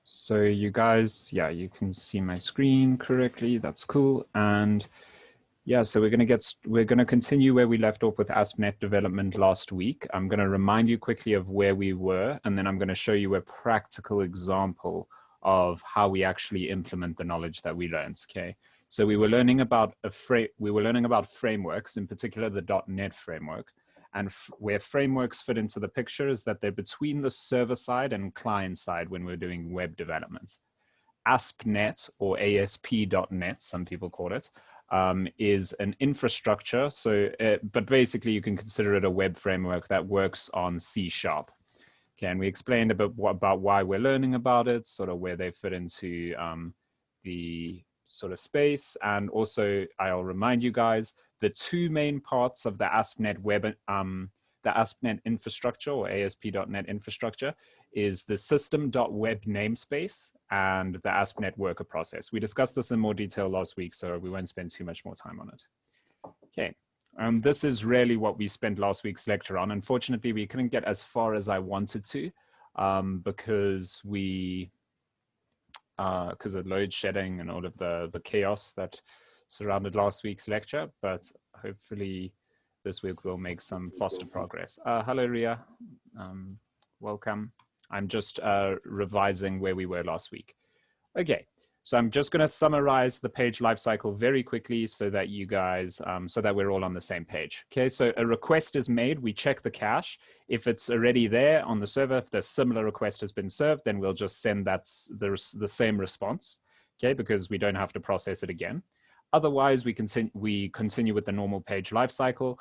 So you guys, yeah, you can see my screen correctly. That's cool. And yeah, so we're gonna continue where we left off with ASP.NET development last week. I'm gonna remind you quickly of where we were, and then I'm gonna show you a practical example of how we actually implement the knowledge that we learned. Okay, so we were learning about frameworks, in particular the .NET framework, and where frameworks fit into the picture is that they're between the server side and client side when we're doing web development. ASP.NET or ASP.NET, some people call it, is an infrastructure. So, but basically you can consider it a web framework that works on C#. Okay, and we explained a bit about why we're learning about it, sort of where they fit into the sort of space. And also I'll remind you guys, the two main parts of the ASP.NET web, the ASP.NET infrastructure or ASP.NET infrastructure is the system.web namespace and the ASP.NET worker process. We discussed this in more detail last week, so we won't spend too much more time on it. Okay, this is really what we spent last week's lecture on. Unfortunately, we couldn't get as far as I wanted to because of load shedding and all of the chaos that surrounded last week's lecture, but hopefully this week we'll make some faster progress. Hello, Ria. Welcome. I'm just revising where we were last week. Okay, so I'm just going to summarize the page lifecycle very quickly so that you guys, so that we're all on the same page. Okay, so a request is made, we check the cache. If it's already there on the server, if the similar request has been served, then we'll just send that the same response, okay, because we don't have to process it again. Otherwise, we continue with the normal page lifecycle.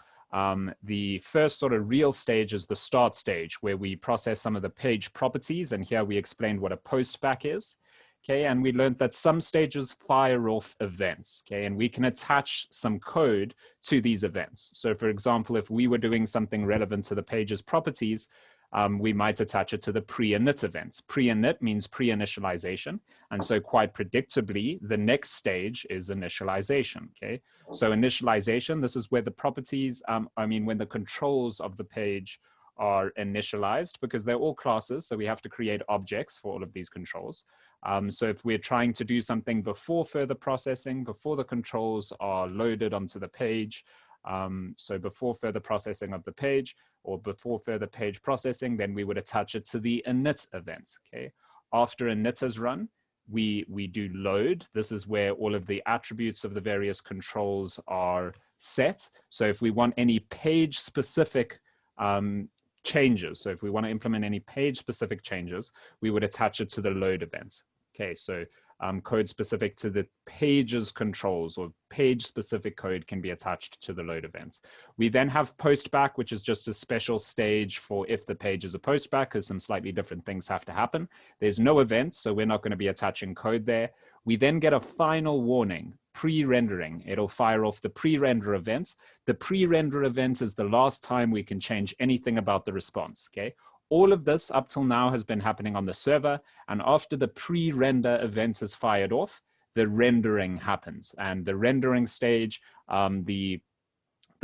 The first sort of real stage is the start stage, where we process some of the page properties, and here we explained what a postback is. Okay, and we learned that some stages fire off events, okay, and we can attach some code to these events. So for example, if we were doing something relevant to the page's properties, we might attach it to the pre-init event. Pre-init means pre-initialization. And so quite predictably, the next stage is initialization, okay? So initialization, this is where the properties, when the controls of the page are initialized, because they're all classes, so we have to create objects for all of these controls. So if we're trying to do something before further processing, before the controls are loaded onto the page, so before further processing of the page or before further page processing, then we would attach it to the init event, okay? After init is run, we do load. This is where all of the attributes of the various controls are set. So if we want any page specific changes, so if we want to implement any page specific changes, we would attach it to the load event. Okay, so code specific to the page's controls or page specific code can be attached to the load event. We then have postback, which is just a special stage for if the page is a postback, because some slightly different things have to happen. There's no event, so we're not going to be attaching code there. We then get a final warning, pre-rendering. It'll fire off the pre-render event. The pre-render event is the last time we can change anything about the response, okay? All of this up till now has been happening on the server, and after the pre-render event is fired off, the rendering happens. And the rendering stage, the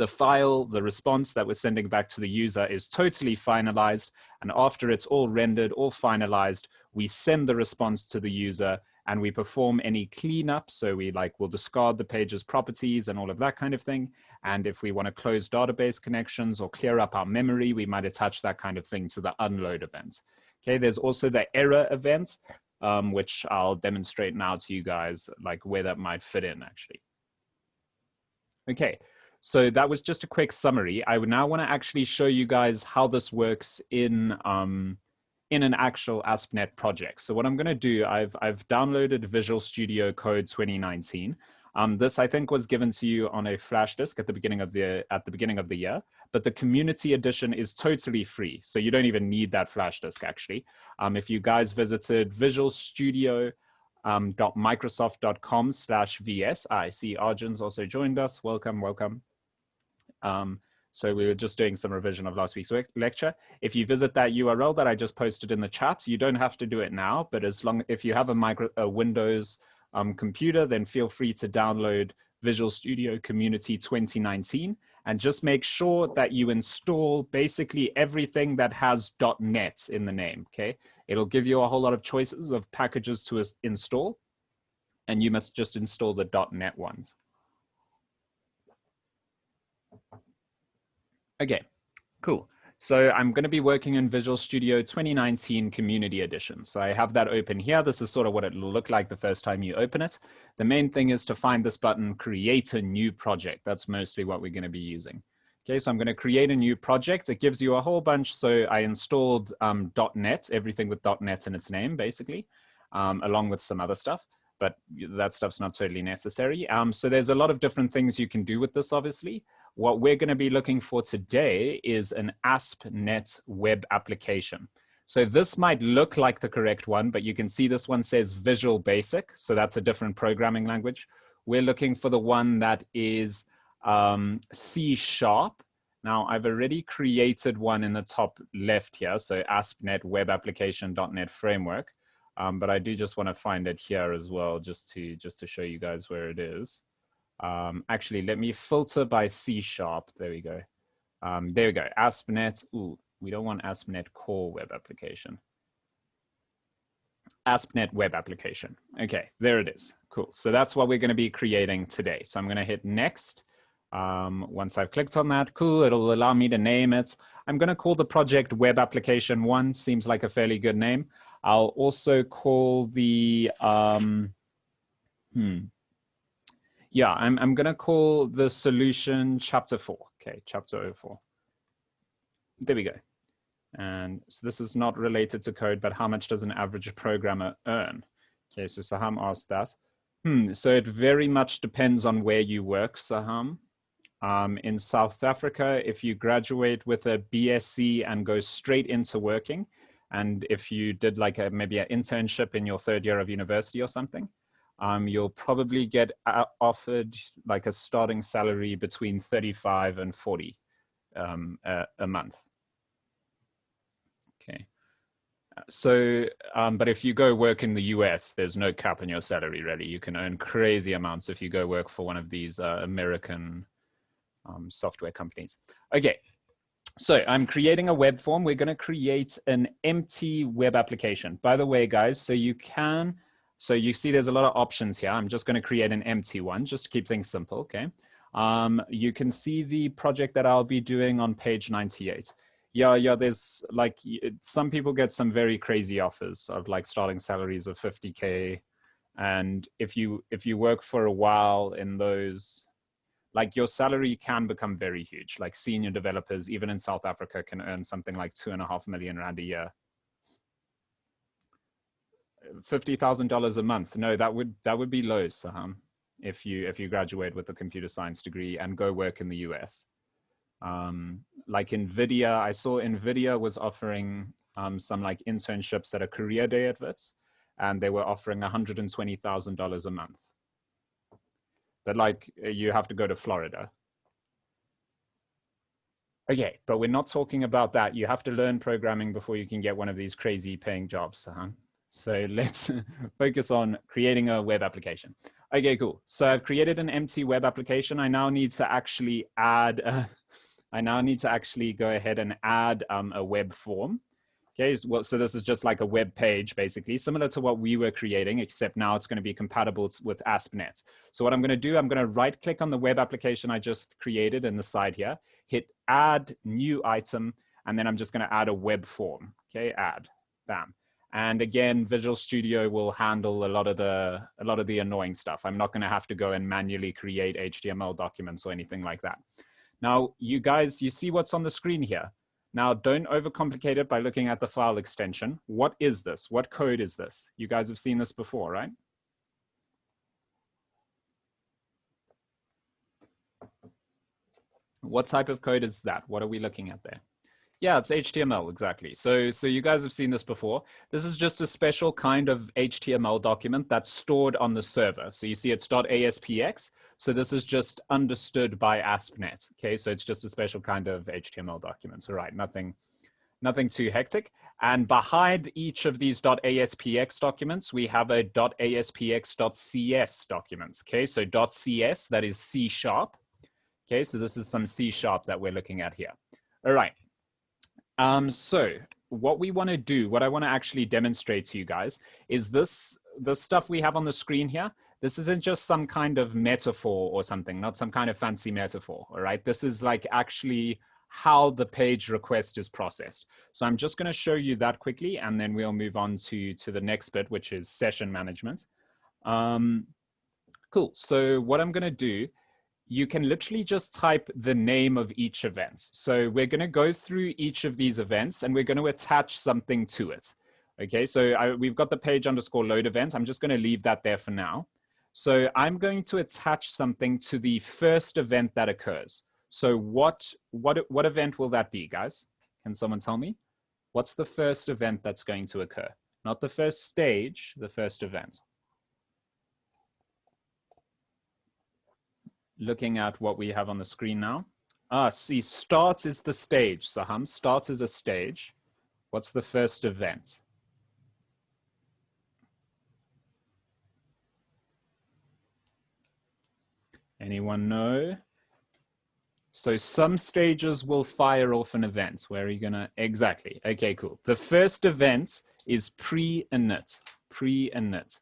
file, the response that we're sending back to the user is totally finalized, and after it's all rendered, all finalized, we send the response to the user and we perform any cleanup. So we'll discard the page's properties and all of that kind of thing. And if we want to close database connections or clear up our memory, we might attach that kind of thing to the unload event. Okay, there's also the error event, which I'll demonstrate now to you guys, like where that might fit in actually. Okay, so that was just a quick summary. I would now want to actually show you guys how this works in an actual ASP.NET project. So what I'm going to do, I've downloaded Visual Studio Code 2019. This I think was given to you on a flash disk at the beginning of the year, but the community edition is totally free, so you don't even need that flash disk actually. If you guys visited visualstudio.microsoft.com/vs, I see Arjun's also joined us. Welcome, welcome. So we were just doing some revision of last week's lecture. If you visit that URL that I just posted in the chat, you don't have to do it now, but if you have a Windows computer, then feel free to download Visual Studio Community 2019. and just make sure that you install basically everything that has .NET in the name, okay? It'll give you a whole lot of choices of packages to install, and you must just install the .NET ones. Okay, cool. So I'm going to be working in Visual Studio 2019 Community Edition. So I have that open here. This is sort of what it will look like the first time you open it. The main thing is to find this button, create a new project. That's mostly what we're going to be using. Okay, so I'm going to create a new project. It gives you a whole bunch. So I installed .NET, everything with .NET in its name, basically, along with some other stuff. But that stuff's not totally necessary. So there's a lot of different things you can do with this, obviously. What we're going to be looking for today is an ASP.NET web application. So this might look like the correct one, but you can see this one says Visual Basic. So that's a different programming language. We're looking for the one that is C#. Now, I've already created one in the top left here. So ASP.NET Web Application.NET Framework. But I do just want to find it here as well, just to show you guys where it is. Actually, let me filter by C#. There we go. There we go. ASP.NET. Ooh, we don't want ASP.NET Core Web Application. ASP.NET Web Application. Okay, there it is. Cool. So that's what we're going to be creating today. So I'm going to hit Next. Once I've clicked on that, cool, it'll allow me to name it. I'm going to call the project Web Application 1. Seems like a fairly good name. I'll also call the, yeah, I'm going to call the solution Chapter 4. Okay, Chapter 04. There we go. And so this is not related to code, but how much does an average programmer earn? Okay, so Saham asked that. So it very much depends on where you work, Saham. In South Africa, if you graduate with a BSc and go straight into working, and if you did like maybe an internship in your 3rd year of university or something, you'll probably get offered like a starting salary between 35 and 40 a month. Okay. So, but if you go work in the US, there's no cap on your salary, really. You can earn crazy amounts if you go work for one of these American software companies. Okay. So I'm creating a web form. We're going to create an empty web application. By the way, guys, so you see there's a lot of options here. I'm just going to create an empty one just to keep things simple, okay? You can see the project that I'll be doing on page 98. Yeah, there's like, some people get some very crazy offers of like starting salaries of 50K. And if you work for a while in those, like your salary can become very huge. Like senior developers, even in South Africa, can earn something like 2.5 million rand a year. $50,000 a month. No, that would be low, Saham, if you graduate with a computer science degree and go work in the US. Like NVIDIA, I saw NVIDIA was offering some like internships that are career day adverts, and they were offering $120,000 a month. But like, you have to go to Florida. Okay, but we're not talking about that. You have to learn programming before you can get one of these crazy paying jobs. So let's focus on creating a web application. Okay, cool. So I've created an empty web application. I now need to actually add, go ahead and add a web form. Okay, so this is just like a web page, basically, similar to what we were creating, except now it's going to be compatible with ASP.NET. So what I'm going to do, I'm going to right click on the web application I just created in the side here, hit add new item, and then I'm just going to add a web form. Okay, add, bam. And again, Visual Studio will handle a lot of the annoying stuff. I'm not going to have to go and manually create HTML documents or anything like that. Now, you guys, you see what's on the screen here. Now, don't overcomplicate it by looking at the file extension. What is this? What code is this? You guys have seen this before, right? What type of code is that? What are we looking at there? Yeah, it's HTML, exactly. So you guys have seen this before. This is just a special kind of HTML document that's stored on the server. So you see it's .aspx. So this is just understood by ASP.NET. Okay, so it's just a special kind of HTML document. All right, nothing too hectic. And behind each of these .aspx documents, we have a .aspx.cs documents. Okay, so .cs, that is C#. Okay, so this is some C# that we're looking at here. All right. So what we want to do, what I want to actually demonstrate to you guys is the stuff we have on the screen here. This isn't just some kind of metaphor or something, not some kind of fancy metaphor, all right? This is like actually how the page request is processed. So I'm just going to show you that quickly, and then we'll move on to the next bit, which is session management. Cool. So what I'm going to do, you can literally just type the name of each event. So we're going to go through each of these events, and we're going to attach something to it. Okay, so we've got the page underscore load event. I'm just going to leave that there for now. So I'm going to attach something to the first event that occurs. So what event will that be, guys? Can someone tell me? What's the first event that's going to occur? Not the first stage, the first event. Looking at what we have on the screen now. See, start is the stage, Saham. Start is a stage. What's the first event? Anyone know? So some stages will fire off an event. Where are you gonna, exactly. Okay, cool. The first event is pre-init, pre-init.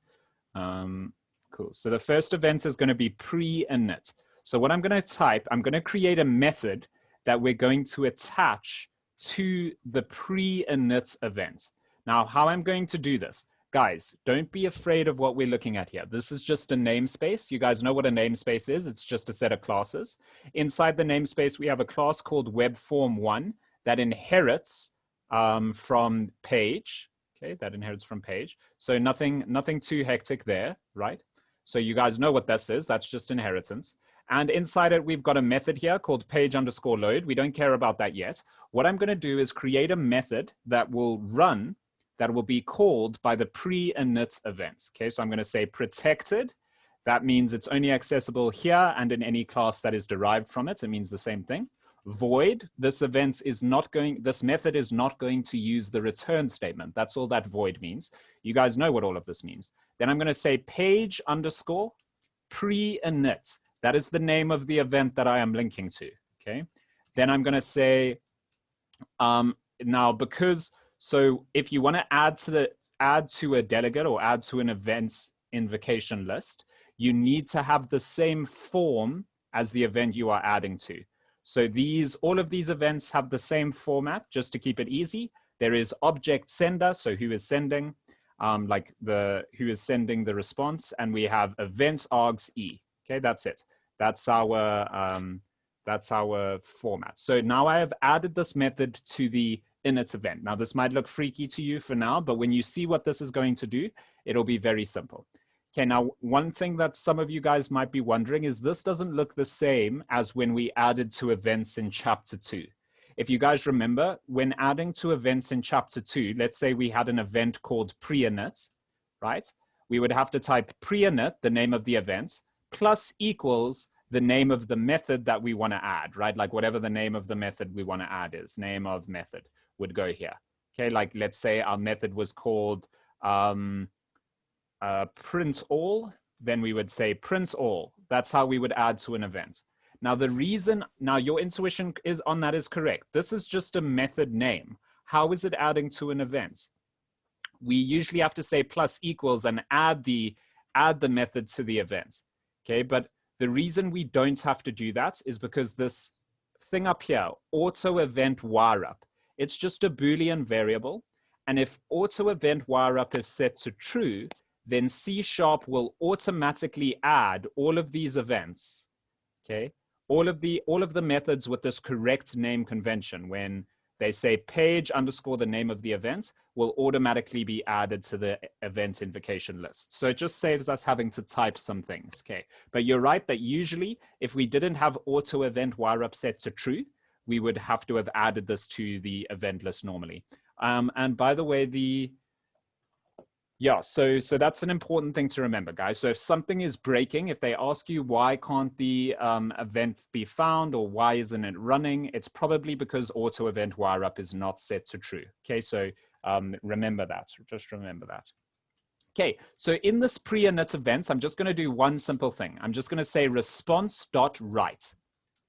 Cool, so the first event is gonna be pre-init. So what I'm gonna type, I'm gonna create a method that we're going to attach to the pre-init event. Now, how I'm going to do this, guys, don't be afraid of what we're looking at here. This is just a namespace. You guys know what a namespace is. It's just a set of classes. Inside the namespace, we have a class called webform1 that inherits from page. Okay, that inherits from page. So nothing too hectic there, right? So you guys know what this is. That's just inheritance. And inside it, we've got a method here called page underscore load. We don't care about that yet. What I'm going to do is create a method that will run, that will be called by the pre-init event. Okay, so I'm going to say protected. That means it's only accessible here and in any class that is derived from it. It means the same thing. Void, this event is not going, this method is not going to use the return statement. That's all that void means. You guys know what all of this means. Then I'm going to say page underscore pre-init. That is the name of the event that I am linking to, okay? Then I'm going to say, now because, so if you want to add to a delegate or add to an events invocation list, you need to have the same form as the event you are adding to. So all of these events have the same format, just to keep it easy. There is object sender, so who is sending, who is sending the response, and we have event args e. Okay, that's it. That's our format. So now I have added this method to the init event. Now this might look freaky to you for now, but when you see what this is going to do, it'll be very simple. Okay, now one thing that some of you guys might be wondering is this doesn't look the same as when we added to events in chapter 2. If you guys remember, when adding to events in chapter 2, let's say we had an event called pre-init, right? We would have to type pre-init, the name of the event, plus equals the name of the method that we want to add, right? Like whatever the name of the method we want to add is, name of method would go here. Okay, like let's say our method was called print all, then we would say print all. That's how we would add to an event. Now the reason, now your intuition is on that is correct. This is just a method name. How is it adding to an event? We usually have to say plus equals and add the method to the event. Okay, but the reason we don't have to do that is because this thing up here, auto event wireup, it's just a Boolean variable. And if auto event wireup is set to true, then C# will automatically add all of these events. Okay, all of the methods with this correct name convention, when they say page underscore the name of the event, will automatically be added to the event invocation list. So it just saves us having to type some things, okay? But you're right that usually if we didn't have auto event wireup set to true, we would have to have added this to the event list normally. And by the way, so that's an important thing to remember, guys. So if something is breaking, if they ask you why can't the event be found or why isn't it running, it's probably because auto event wireup is not set to true. Okay, so remember that, just remember that. Okay, so in this pre-init events, I'm just going to do one simple thing. I'm just going to say response.write.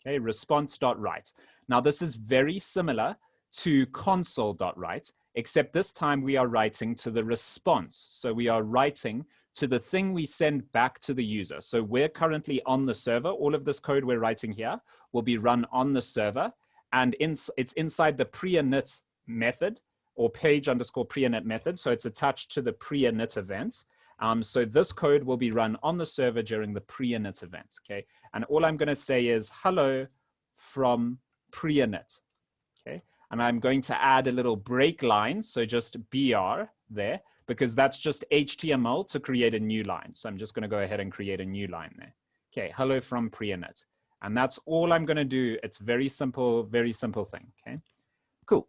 Okay, response.write. Now this is very similar to console.write, except this time we are writing to the response. So we are writing to the thing we send back to the user. So we're currently on the server. All of this code we're writing here will be run on the server, and it's inside the pre-init method, or page_pre-init method. So it's attached to the pre-init event. So this code will be run on the server during the pre-init event, okay? And all I'm gonna say is hello from pre-init, okay? And I'm going to add a little break line, so just BR there, because that's just HTML to create a new line. So I'm just gonna go ahead and create a new line there. Okay, hello from pre-init. And that's all I'm gonna do. It's very simple thing, okay? Cool.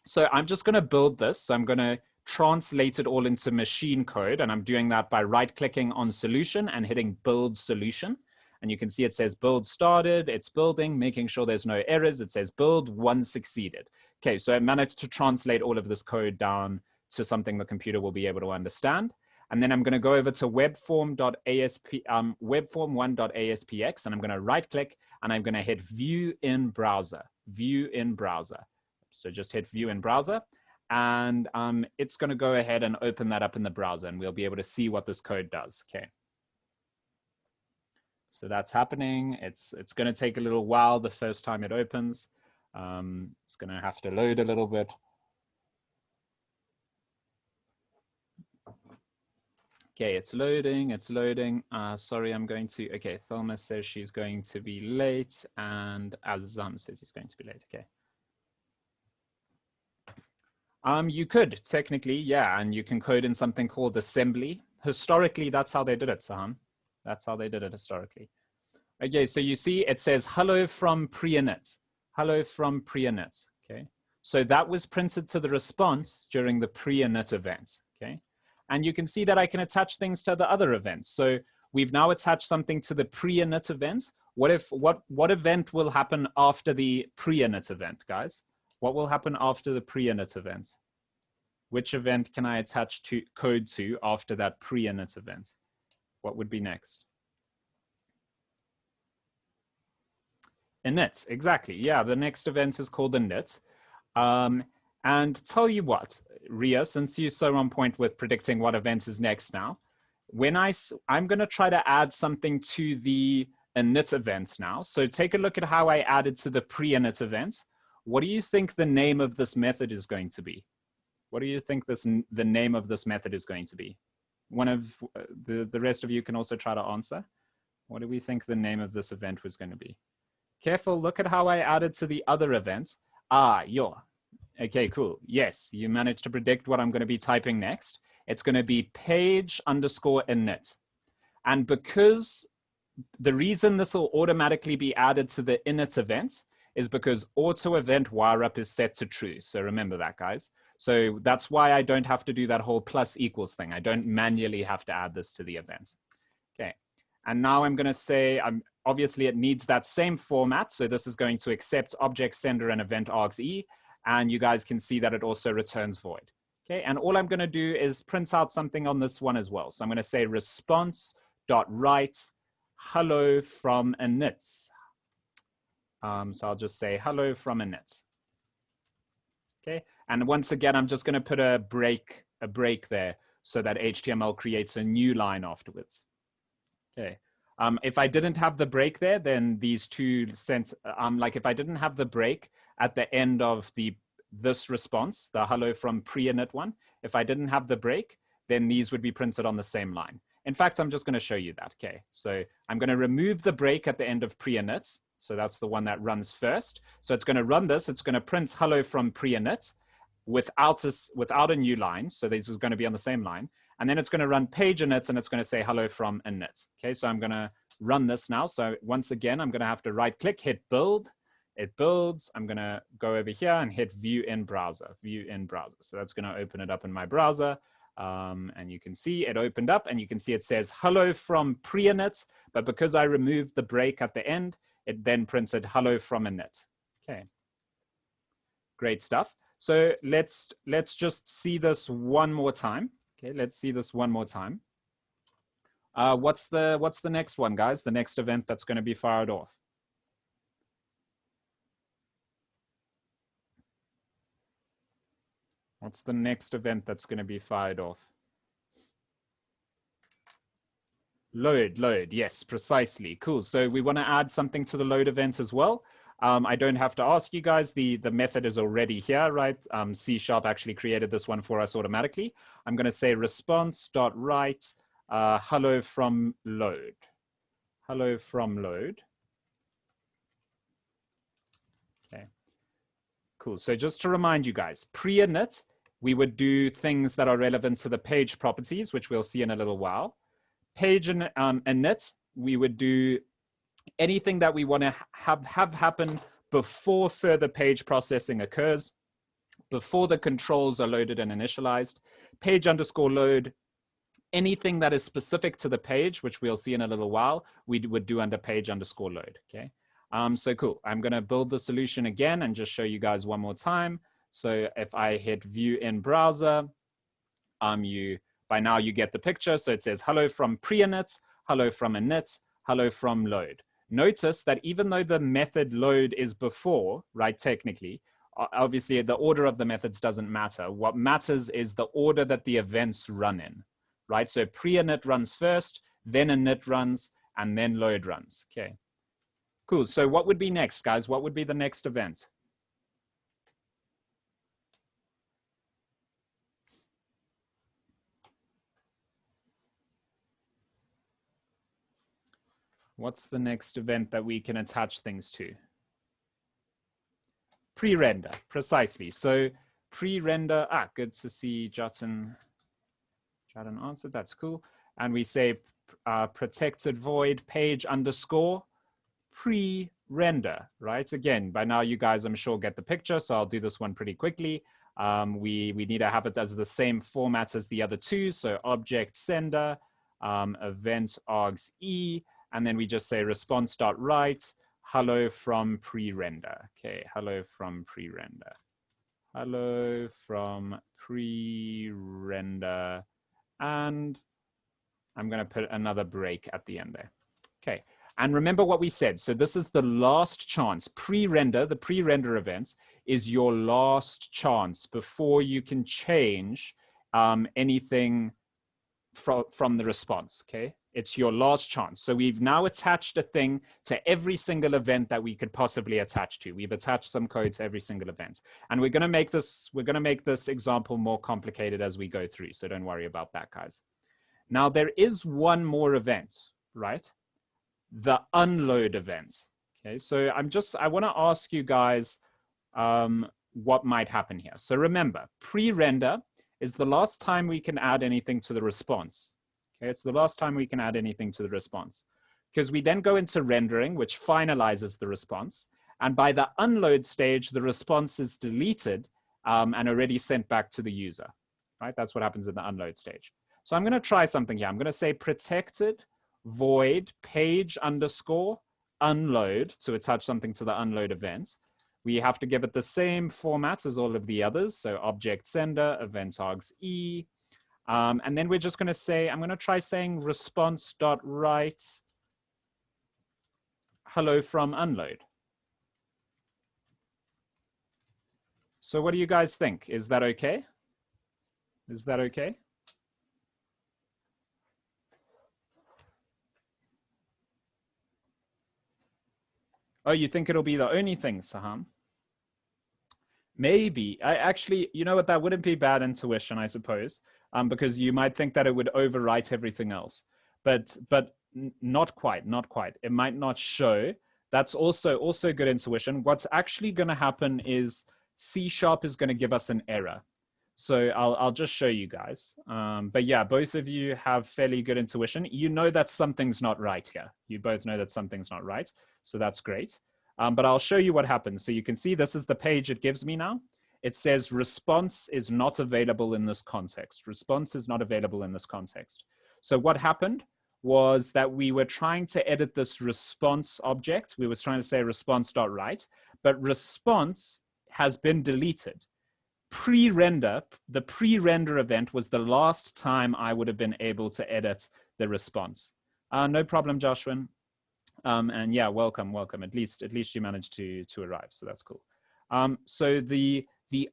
So I'm just gonna build this. So I'm gonna translate it all into machine code, and I'm doing that by right-clicking on solution and hitting build solution. And you can see it says build started, it's building, making sure there's no errors. It says build 1 succeeded. Okay, so I managed to translate all of this code down to something the computer will be able to understand. And then I'm gonna go over to webform1.aspx, and I'm gonna right-click, and I'm gonna hit view in browser, view in browser. So just hit view in browser, and it's gonna go ahead and open that up in the browser, and we'll be able to see what this code does, okay? So that's happening. It's gonna take a little while the first time it opens. It's gonna have to load a little bit. Okay, it's loading, it's loading. Sorry, I'm going to, okay, Thelma says she's going to be late, and Azam says he's going to be late, okay. You could, technically, yeah, and you can code in something called assembly. Historically, that's how they did it, Saham. That's how they did it historically. Okay, so you see it says hello from pre-init. Hello from pre-init, okay? So that was printed to the response during the pre-init event, okay? And you can see that I can attach things to the other events. So we've now attached something to the pre-init event. What event will happen after the pre-init event, guys? What will happen after the pre-init event? Which event can I attach to code to after that pre-init event? What would be next? Init, exactly. Yeah, the next event is called init. And tell you what, Ria, since you're so on point with predicting what event is next now, when I'm going to try to add something to the init event now. So take a look at how I added to the pre-init event. What do you think the name of this method is going to be? What do you think the name of this method is going to be? One of the rest of you can also try to answer. What do we think the name of this event was going to be? Careful, look at how I added to the other event. Okay, cool. Yes, you managed to predict what I'm going to be typing next. It's going to be page_init. And because the reason this will automatically be added to the init event is because auto event wireup is set to true. So remember that, guys. So that's why I don't have to do that whole plus equals thing. I don't manually have to add this to the event. Okay. And now I'm going to say, obviously it needs that same format. So this is going to accept object sender and event args e. And you guys can see that it also returns void. Okay, and all I'm going to do is print out something on this one as well. So I'm going to say response.write hello from init. So I'll just say hello from init. Okay, and once again, I'm just going to put a break there so that HTML creates a new line afterwards. Okay. If I didn't have the break there, then these two like if I didn't have the break at the end of this response, the hello from pre-init one, if I didn't have the break, then these would be printed on the same line. In fact, I'm just going to show you that. Okay, so I'm going to remove the break at the end of pre-init. So that's the one that runs first. So it's going to run this. It's going to print hello from pre-init without a new line. So these are going to be on the same line. And then it's going to run page init, and it's going to say hello from init. Okay, so I'm going to run this now. So once again, I'm going to have to right click, hit build. It builds. I'm going to go over here and hit view in browser, view in browser. So that's going to open it up in my browser. And you can see it opened up, and you can see it says hello from pre-init, but because I removed the break at the end, it then printed hello from init. Okay, great stuff. So let's just see this one more time. Okay, let's see this one more time. What's the next one, guys? The next event that's going to be fired off. What's the next event that's going to be fired off? Load, yes, precisely. Cool. So we want to add something to the load event as well. I don't have to ask you guys, the method is already here, right? C# actually created this one for us automatically. I'm going to say response.write hello from load. Hello from load. Okay, cool. So just to remind you guys, pre-init, we would do things that are relevant to the page properties, which we'll see in a little while. Page init, we would do anything that we want to have happen before further page processing occurs, before the controls are loaded and initialized. Page underscore load, anything that is specific to the page, which we'll see in a little while, we would do under page underscore load, okay? So cool, I'm gonna build the solution again and just show you guys one more time. So if I hit view in browser, by now you get the picture. So it says hello from pre-init, hello from init, hello from load. Notice that even though the method load is before, right, technically, obviously the order of the methods doesn't matter. What matters is the order that the events run in, right? So pre-init runs first, then init runs, and then load runs, okay. Cool, so what would be next, guys? What would be the next event? What's the next event that we can attach things to? Pre-render, precisely. So pre-render, good to see Jatin answered, that's cool. And we say protected void page underscore pre-render, right? Again, by now you guys, I'm sure, get the picture, so I'll do this one pretty quickly. We need to have it as the same format as the other two, so object sender, event args e, and then we just say response.write, hello from pre-render. Okay, hello from pre-render. Hello from pre-render. And I'm going to put another break at the end there. Okay, and remember what we said. So this is the last chance. Pre-render, the pre-render event is your last chance before you can change anything from the response, okay? It's your last chance. So we've now attached a thing to every single event that we could possibly attach to. We've attached some code to every single event. And we're gonna make this example more complicated as we go through. So don't worry about that, guys. Now there is one more event, right? The unload event, okay? So I wanna ask you guys what might happen here. So remember, pre-render is the last time we can add anything to the response. Okay, it's the last time we can add anything to the response, because we then go into rendering, which finalizes the response. And by the unload stage, the response is deleted and already sent back to the user, right? That's what happens in the unload stage. So I'm gonna try something here. I'm gonna say protected void page underscore unload to attach something to the unload event. We have to give it the same format as all of the others. So object sender, event args e. And then we're just going to say, I'm going to try saying response.write hello from unload. So what do you guys think? Is that okay? Is that okay? Oh, you think it'll be the only thing, Saham? Maybe. I actually, you know what, that wouldn't be bad intuition, I suppose, because you might think that it would overwrite everything else, but not quite. It might not show. That's also good intuition. What's actually going to happen is C# is going to give us an error. So I'll just show you guys. But yeah, both of you have fairly good intuition. You know that something's not right here. You both know that something's not right. So that's great. But I'll show you what happens. So you can see this is the page it gives me now. It says response is not available in this context. Response is not available in this context. So what happened was that we were trying to edit this response object. We were trying to say response.write, but response has been deleted. Pre-render, the pre-render event was the last time I would have been able to edit the response. No problem, Joshua. And yeah, welcome. At least you managed to arrive, so that's cool. So the The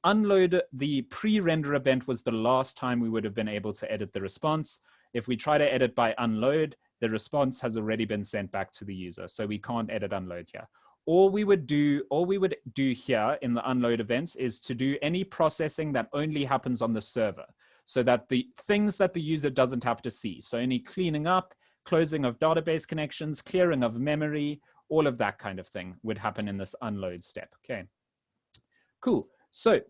pre-render event was the last time we would have been able to edit the response. If we try to edit by unload, the response has already been sent back to the user. So we can't edit unload here. All we would do here in the unload events is to do any processing that only happens on the server, so that the things that the user doesn't have to see. So any cleaning up, closing of database connections, clearing of memory, all of that kind of thing would happen in this unload step. Okay, cool. So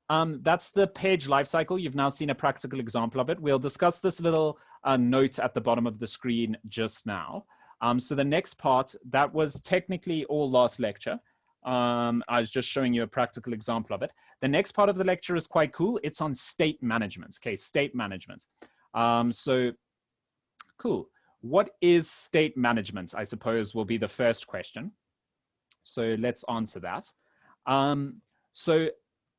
that's the page lifecycle. You've now seen a practical example of it. We'll discuss this little note at the bottom of the screen just now. So the next part, that was technically all last lecture. I was just showing you a practical example of it. The next part of the lecture is quite cool. It's on state management. Okay, state management. So cool. What is state management, I suppose, will be the first question. So let's answer that. So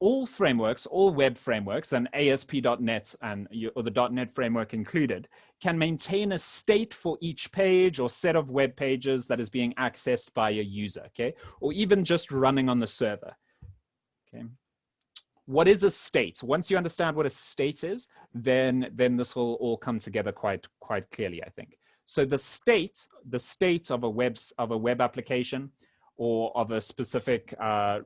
all frameworks, all web frameworks, and ASP.NET or the .NET framework included, can maintain a state for each page or set of web pages that is being accessed by a user, okay? Or even just running on the server, okay? What is a state? Once you understand what a state is, then this will all come together quite clearly, I think. So the state of a web application, or of a specific or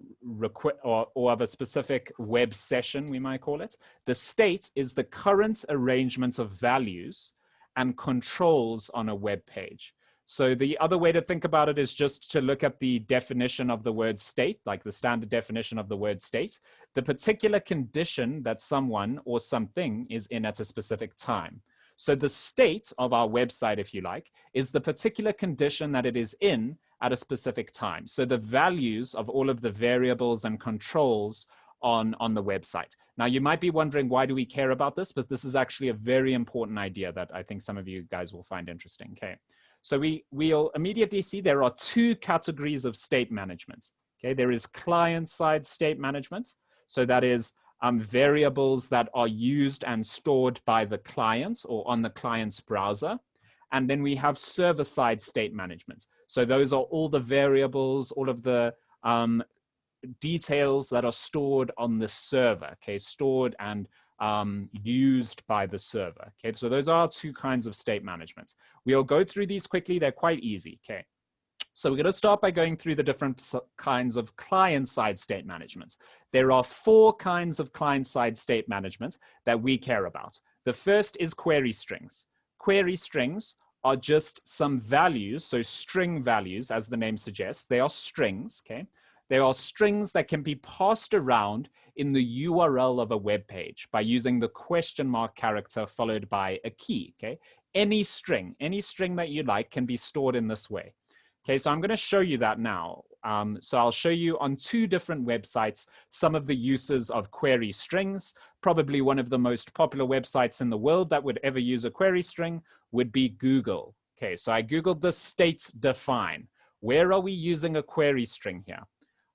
of a specific web session, we might call it. The state is the current arrangement of values and controls on a web page. So the other way to think about it is just to look at the definition of the word state, like the standard definition of the word state, the particular condition that someone or something is in at a specific time. So the state of our website, if you like, is the particular condition that it is in at a specific time. So the values of all of the variables and controls on the website. Now, you might be wondering, why do we care about this? But this is actually a very important idea that I think some of you guys will find interesting. Okay, so we'll immediately see there are two categories of state management. Okay, there is client-side state management. So that is variables that are used and stored by the client or on the client's browser. And then we have server-side state management. So those are all the variables, all of the details that are stored on the server, okay, stored and used by the server. Okay, so those are two kinds of state management. We'll go through these quickly. They're quite easy. Okay, so we're going to start by going through the different kinds of client-side state management. There are 4 kinds of client-side state management that we care about. The first is query strings. Query strings are just some values, so string values, as the name suggests. They are strings, okay? They are strings that can be passed around in the URL of a web page by using the question mark character followed by a key, okay? Any string that you like can be stored in this way. Okay, so I'm going to show you that now. So I'll show you on 2 different websites some of the uses of query strings. Probably one of the most popular websites in the world that would ever use a query string would be Google. Okay, so I Googled the state define. Where are we using a query string here?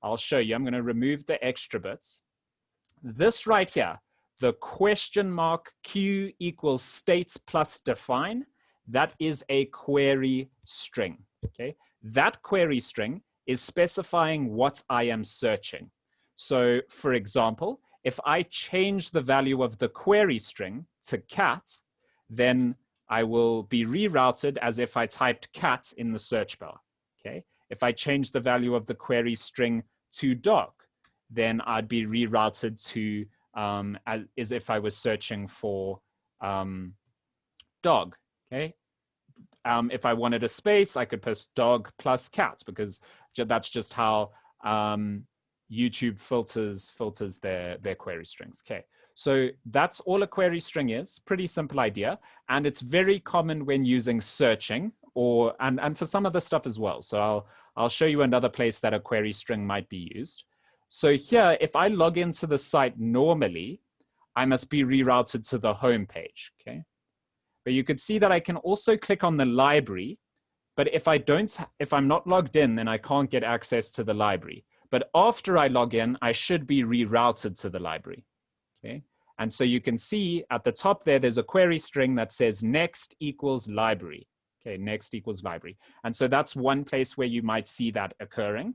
I'll show you. I'm going to remove the extra bits. This right here, the question mark Q equals states plus define, that is a query string. Okay, that query string is specifying what I am searching. So for example, if I change the value of the query string to cat, then I will be rerouted as if I typed cat in the search bar. Okay, if I change the value of the query string to dog, then I'd be rerouted to as if I was searching for dog. Okay. If I wanted a space, I could post dog plus cat, because that's just how YouTube filters their query strings. Okay, so that's all a query string is. Pretty simple idea, and it's very common when using searching and for some other stuff as well. So I'll show you another place that a query string might be used. So here, if I log into the site normally, I must be rerouted to the home page. Okay. But you could see that I can also click on the library, but if I'm not logged in, then I can't get access to the library. But after I log in, I should be rerouted to the library, okay? And so you can see at the top there's a query string that says next equals library, okay, next equals library. And so that's one place where you might see that occurring.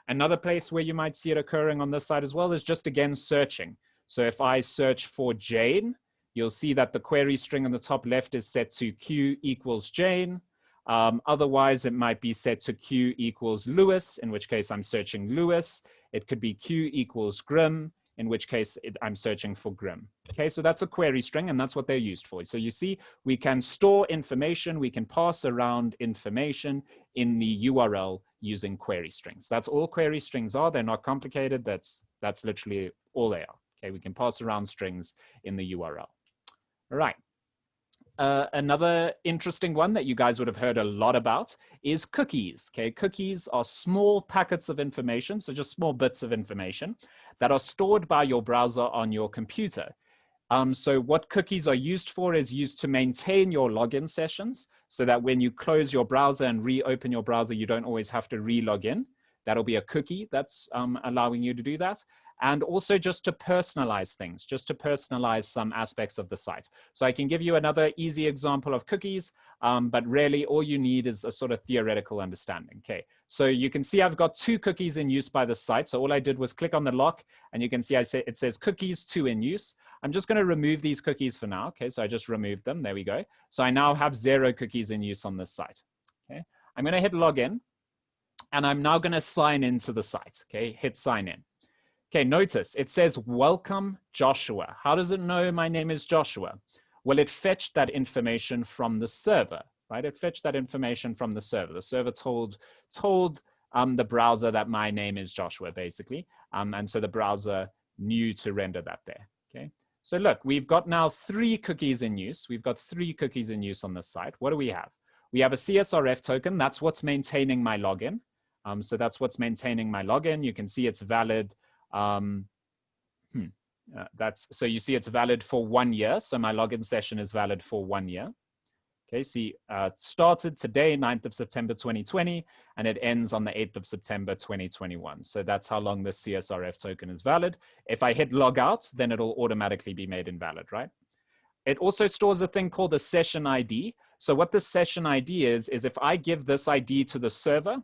Another place where you might see it occurring on this side as well is just, again, searching. So if I search for Jane, you'll see that the query string on the top left is set to Q equals Jane. Otherwise, it might be set to Q equals Lewis, in which case I'm searching Lewis. It could be Q equals Grim, in which case I'm searching for Grim. Okay, so that's a query string, and that's what they're used for. So you see, we can store information, we can pass around information in the URL using query strings. That's all query strings are. They're not complicated. That's literally all they are. Okay, we can pass around strings in the URL. All right. Another interesting one that you guys would have heard a lot about is cookies. Okay, cookies are small packets of information, so just small bits of information that are stored by your browser on your computer. So what cookies are used for is used to maintain your login sessions so that when you close your browser and reopen your browser, you don't always have to re-log in. That'll be a cookie that's allowing you to do that. And also just to personalize things, just to personalize some aspects of the site. So I can give you another easy example of cookies, but really all you need is a sort of theoretical understanding. Okay, so you can see I've got 2 cookies in use by the site. So all I did was click on the lock, and you can see it says cookies 2 in use. I'm just going to remove these cookies for now. Okay, so I just removed them. There we go. So I now have 0 cookies in use on this site. Okay, I'm going to hit login, and I'm now going to sign into the site. Okay, hit sign in. Okay, notice it says, welcome Joshua. How does it know my name is Joshua? Well, it fetched that information from the server, right? It fetched that information from the server. The server told the browser that my name is Joshua, basically. And so the browser knew to render that there, okay? So look, we've got now 3 cookies in use. We've got 3 cookies in use on this site. What do we have? We have a CSRF token. That's what's maintaining my login. So that's what's maintaining my login. You can see it's valid. So you see it's valid for 1 year. So my login session is valid for 1 year. Okay, see, it started today, 9th of September 2020, and it ends on the 8th of September 2021. So that's how long this CSRF token is valid. If I hit log out, then it'll automatically be made invalid, right? It also stores a thing called a session ID. So what the session ID is if I give this ID to the server,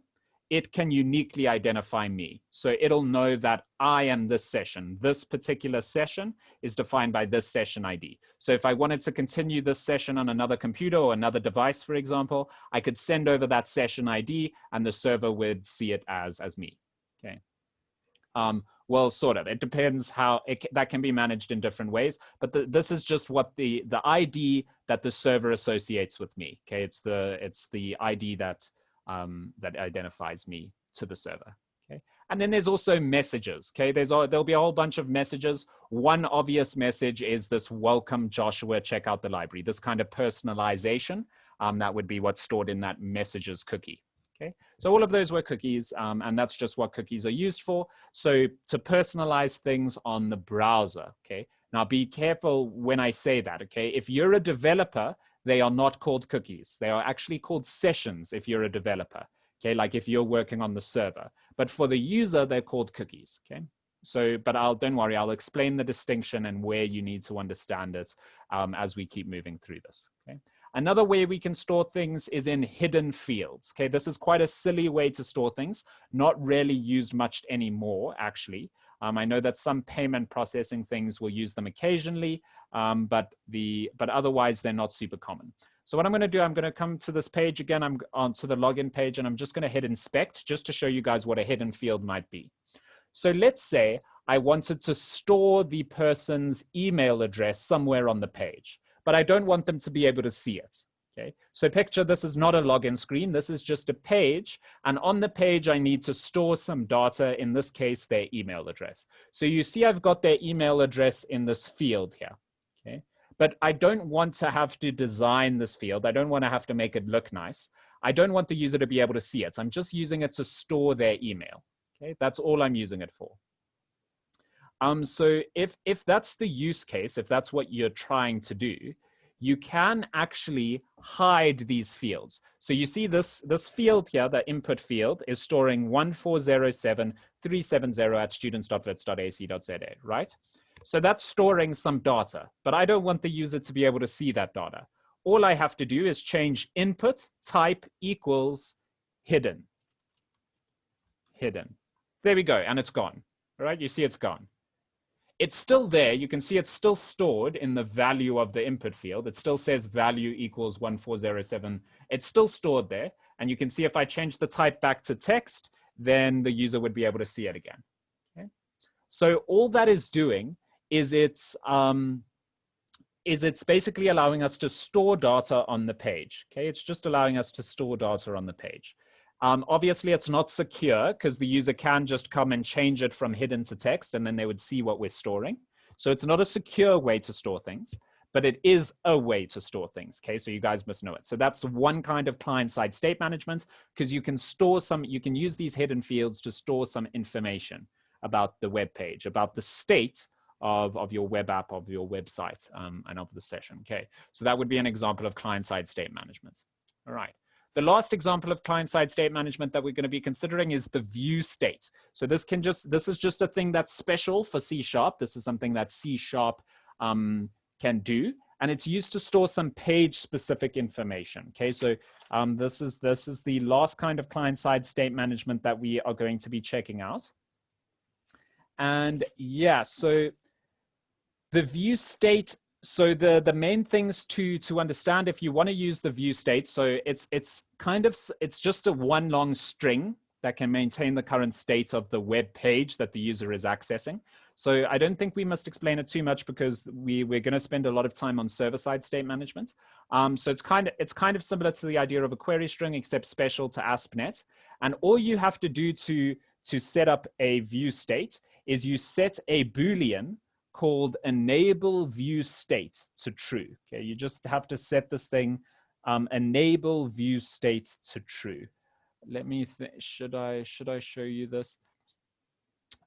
it can uniquely identify me. So it'll know that I am this session. This particular session is defined by this session ID. So if I wanted to continue this session on another computer or another device, for example, I could send over that session ID and the server would see it as me, okay? Well, sort of. It depends how that can be managed in different ways. But this is just what the ID that the server associates with me. Okay, it's the ID that identifies me to the server. Okay, and then there's also messages. Okay, there'll be a whole bunch of messages. One obvious message is this welcome Joshua, check out the library. This kind of personalization that would be what's stored in that messages cookie. Okay, so all of those were cookies, and that's just what cookies are used for. So to personalize things on the browser. Okay, now be careful when I say that. Okay, if you're a developer, they are not called cookies. They are actually called sessions if you're a developer. Okay, like if you're working on the server. But for the user, they're called cookies. Okay, so but don't worry, I'll explain the distinction and where you need to understand it as we keep moving through this. Okay. Another way we can store things is in hidden fields. Okay, this is quite a silly way to store things, not really used much anymore, actually. I know that some payment processing things will use them occasionally, but otherwise they're not super common. So what I'm going to do, I'm going to come to this page again. I'm onto the login page, and I'm just going to hit inspect just to show you guys what a hidden field might be. So let's say I wanted to store the person's email address somewhere on the page, but I don't want them to be able to see it. Okay, so picture this is not a login screen. This is just a page. And on the page, I need to store some data, in this case, their email address. So you see I've got their email address in this field here. Okay, but I don't want to have to design this field. I don't want to have to make it look nice. I don't want the user to be able to see it. So I'm just using it to store their email. Okay, that's all I'm using it for. So if that's the use case, if that's what you're trying to do, you can actually hide these fields. So you see this field here, the input field, is storing 1407370@students.wits.ac.za, right? So that's storing some data, but I don't want the user to be able to see that data. All I have to do is change input type equals hidden. Hidden. There we go, and it's gone. All right, you see it's gone. It's still there. You can see it's still stored in the value of the input field. It still says value equals 1407. It's still stored there. And you can see if I change the type back to text, then the user would be able to see it again. Okay? So all that is doing is it's basically allowing us to store data on the page. Okay, it's just allowing us to store data on the page. Obviously, it's not secure because the user can just come and change it from hidden to text, and then they would see what we're storing. So it's not a secure way to store things, but it is a way to store things. Okay, so you guys must know it. So that's one kind of client-side state management, because you can store you can use these hidden fields to store some information about the web page, about the state of your web app, of your website, and of the session. Okay, so that would be an example of client-side state management. All right. The last example of client-side state management that we're going to be considering is the view state. So this is just a thing that's special for C#. This is something that C# can do, and it's used to store some page-specific information. Okay, so this is the last kind of client-side state management that we are going to be checking out. And yeah, so the view state. So the main things to understand if you want to use the view state, so it's just a one long string that can maintain the current state of the web page that the user is accessing. So I don't think we must explain it too much because we're going to spend a lot of time on server-side state management. So it's kind of similar to the idea of a query string, except special to ASP.NET. And all you have to do to set up a view state is you set a Boolean called enable view state to true. Okay, you just have to set this thing, enable view state to true. Let me should I show you this?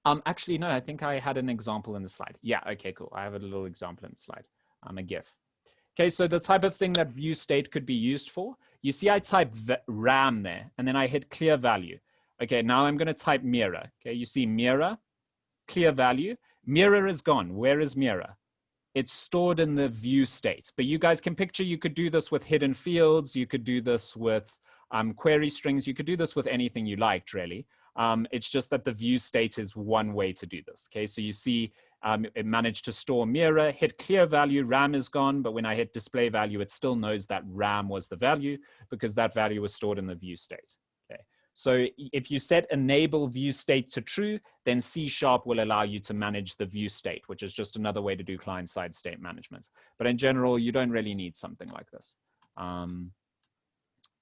Actually, no, I think I had an example in the slide. Yeah, okay, cool. I have a little example in the slide, a GIF. Okay, so the type of thing that view state could be used for, you see I type RAM there, and then I hit clear value. Okay, now I'm gonna type mirror. Okay, you see mirror, clear value. Mirror is gone. Where is mirror? It's stored in the view state. But you guys can picture you could do this with hidden fields. You could do this with query strings. You could do this with anything you liked, really. It's just that the view state is one way to do this. Okay, so you see it managed to store mirror, hit clear value, RAM is gone. But when I hit display value, it still knows that RAM was the value because that value was stored in the view state. So if you set enable view state to true, then C# will allow you to manage the view state, which is just another way to do client-side state management. But in general, you don't really need something like this.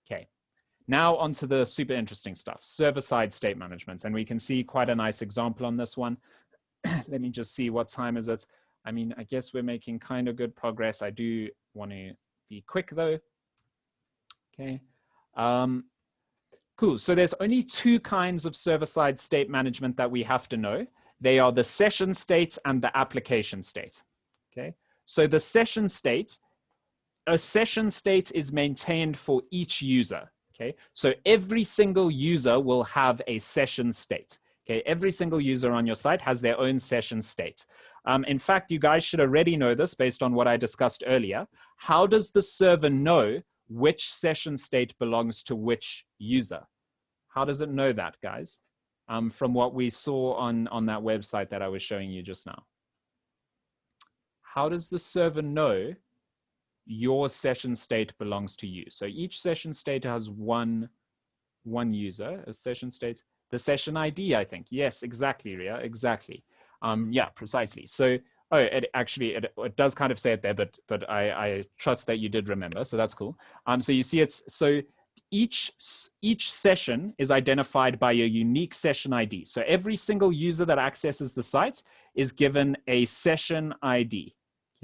Okay, now onto the super interesting stuff, server-side state management. And we can see quite a nice example on this one. Let me just see, what time is it? I mean, I guess we're making kind of good progress. I do want to be quick though. Okay. Cool, so there's only two kinds of server-side state management that we have to know. They are the session state and the application state, okay? So the session state, a session state is maintained for each user, okay? So every single user will have a session state, okay? Every single user on your site has their own session state. In fact, you guys should already know this based on what I discussed earlier. How does the server know which session state belongs to which user? How does it know that, guys? From what we saw on that website that I was showing you just now. How does the server know your session state belongs to you? So each session state has one user, a session state, the session ID, I think. Yes, exactly, Ria, exactly. Yeah, precisely. So, oh, it does kind of say it there, but I trust that you did remember, so that's cool. So you see so each session is identified by a unique session ID. So every single user that accesses the site is given a session ID,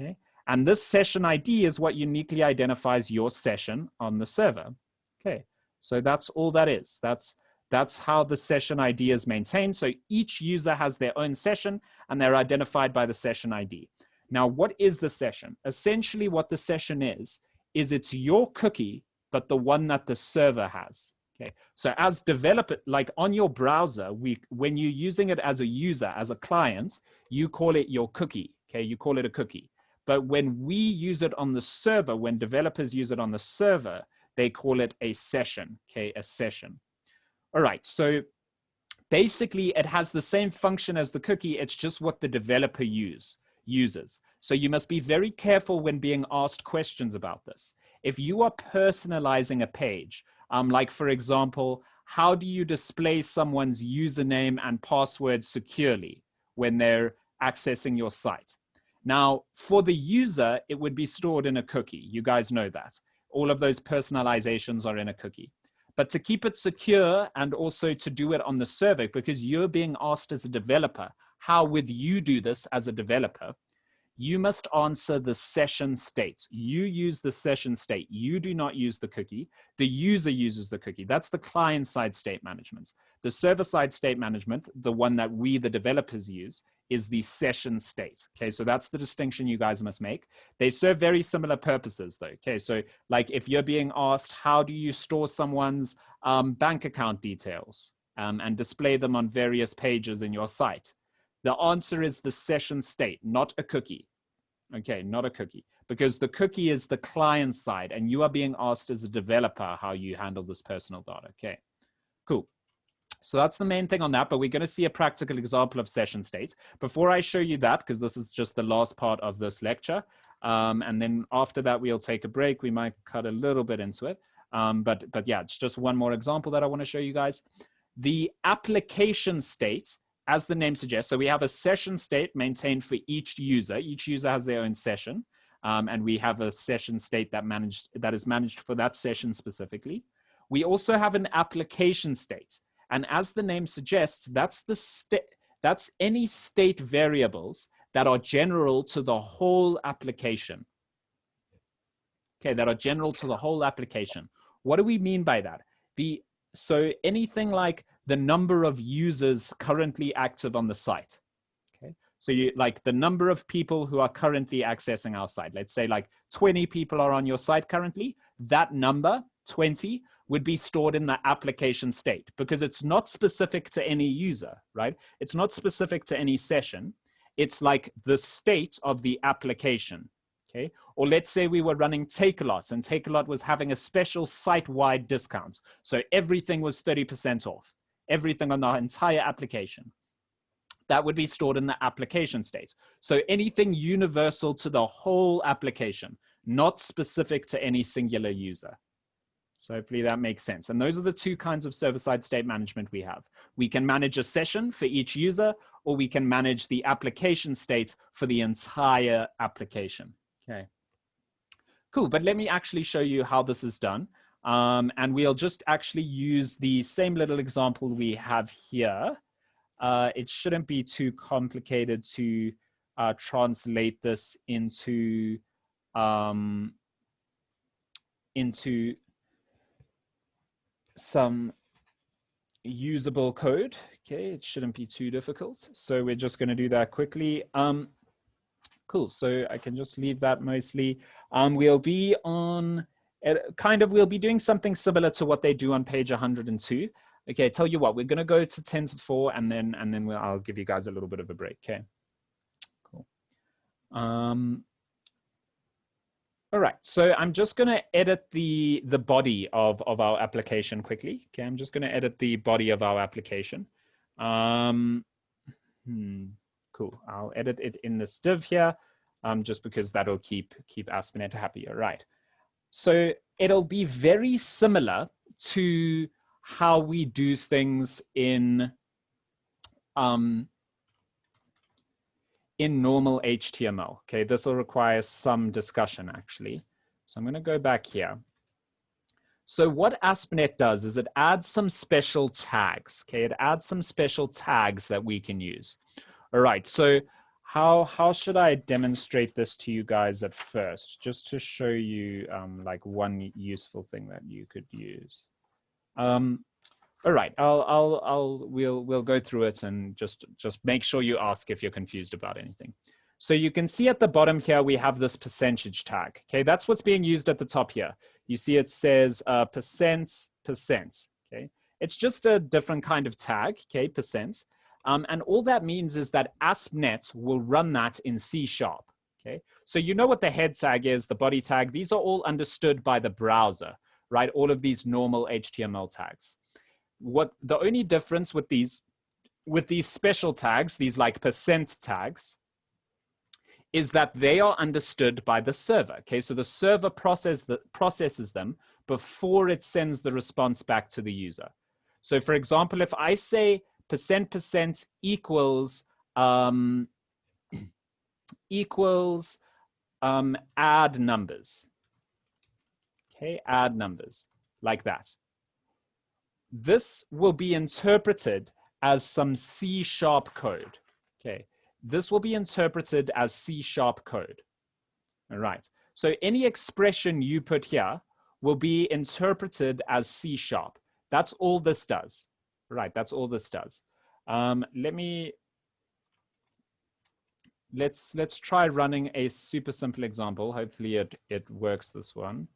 okay? And this session ID is what uniquely identifies your session on the server, okay? So that's all that is. That's how the session ID is maintained. So each user has their own session and they're identified by the session ID. Now, what is the session? Essentially what the session is it's your cookie, but the one that the server has, okay? So as developer, like on your browser, when you're using it as a user, as a client, you call it your cookie, okay? You call it a cookie. But when we use it on the server, when developers use it on the server, they call it a session, okay? A session. All right, so Basically, it has the same function as the cookie. It's just what the developer uses. So you must be very careful when being asked questions about this. If you are personalizing a page, like for example, how do you display someone's username and password securely when they're accessing your site? Now, for the user, it would be stored in a cookie. You guys know that. All of those personalizations are in a cookie. But to keep it secure and also to do it on the server, because you're being asked as a developer, how would you do this as a developer? You must answer the session state. You use the session state. You do not use the cookie. The user uses the cookie. That's the client-side state management. The server-side state management, the one that we, the developers, use, is the session state. Okay, so that's the distinction you guys must make. They serve very similar purposes though. Okay, so like if you're being asked, how do you store someone's bank account details and display them on various pages in your site? The answer is the session state, not a cookie. Okay, not a cookie, because the cookie is the client side and you are being asked as a developer how you handle this personal data. Okay, cool. So that's the main thing on that, but we're going to see a practical example of session state. Before I show you that, because this is just the last part of this lecture, and then after that, we'll take a break. We might cut a little bit into it. But yeah, it's just one more example that I want to show you guys. The application state, as the name suggests, so we have a session state maintained for each user. Each user has their own session, and we have a session state that is managed for that session specifically. We also have an application state. And as the name suggests, that's any state variables that are general to the whole application. Okay, that are general to the whole application. What do we mean by that? So anything like the number of users currently active on the site. Okay, so like the number of people who are currently accessing our site. Let's say like 20 people are on your site currently. That number, 20, would be stored in the application state because it's not specific to any user, right? It's not specific to any session. It's like the state of the application, okay? Or let's say we were running Take-A-Lot and Take-A-Lot was having a special site-wide discount. So everything was 30% off, everything on the entire application. That would be stored in the application state. So anything universal to the whole application, not specific to any singular user. So hopefully that makes sense. And those are the two kinds of server-side state management we have. We can manage a session for each user, or we can manage the application state for the entire application. Okay, cool. But let me actually show you how this is done. And we'll just actually use the same little example we have here. It shouldn't be too complicated to translate this into some usable code. Okay, it shouldn't be too difficult. So we're just going to do that quickly. Cool, so I can just leave that mostly. We'll be on, we'll be doing something similar to what they do on page 102. Okay, tell you what, we're going to go to 10 to 4 and then I'll give you guys a little bit of a break. Okay, cool. All right, so I'm just going to edit the body of our application quickly. Okay, I'm just going to edit the body of our application. Cool, I'll edit it in this div here, just because that'll keep ASP.NET happy. All right, so it'll be very similar to how we do things in normal HTML. Okay, this will require some discussion actually. So I'm going to go back here. So what ASP.NET does is it adds some special tags. Okay, it adds some special tags that we can use. All right, so how should I demonstrate this to you guys at first, just to show you like one useful thing that you could use. All right, we'll go through it and just make sure you ask if you're confused about anything. So you can see at the bottom here, we have this percentage tag. Okay, that's what's being used at the top here. You see it says %. Okay, it's just a different kind of tag. Okay, %. And all that means is that ASP.NET will run that in C#. Okay, so you know what the head tag is, the body tag. These are all understood by the browser, right? All of these normal HTML tags. What the only difference with these with these special tags, these like percent tags, is that they are understood by the server. Okay, so the server processes them before it sends the response back to the user. So for example, if I say % equals add numbers, okay, add numbers, like that. This will be interpreted as some C# code, okay? This will be interpreted as C# code, all right? So any expression you put here will be interpreted as C#. That's all this does, right? That's all this does. Let's try running a super simple example. Hopefully it works, this one.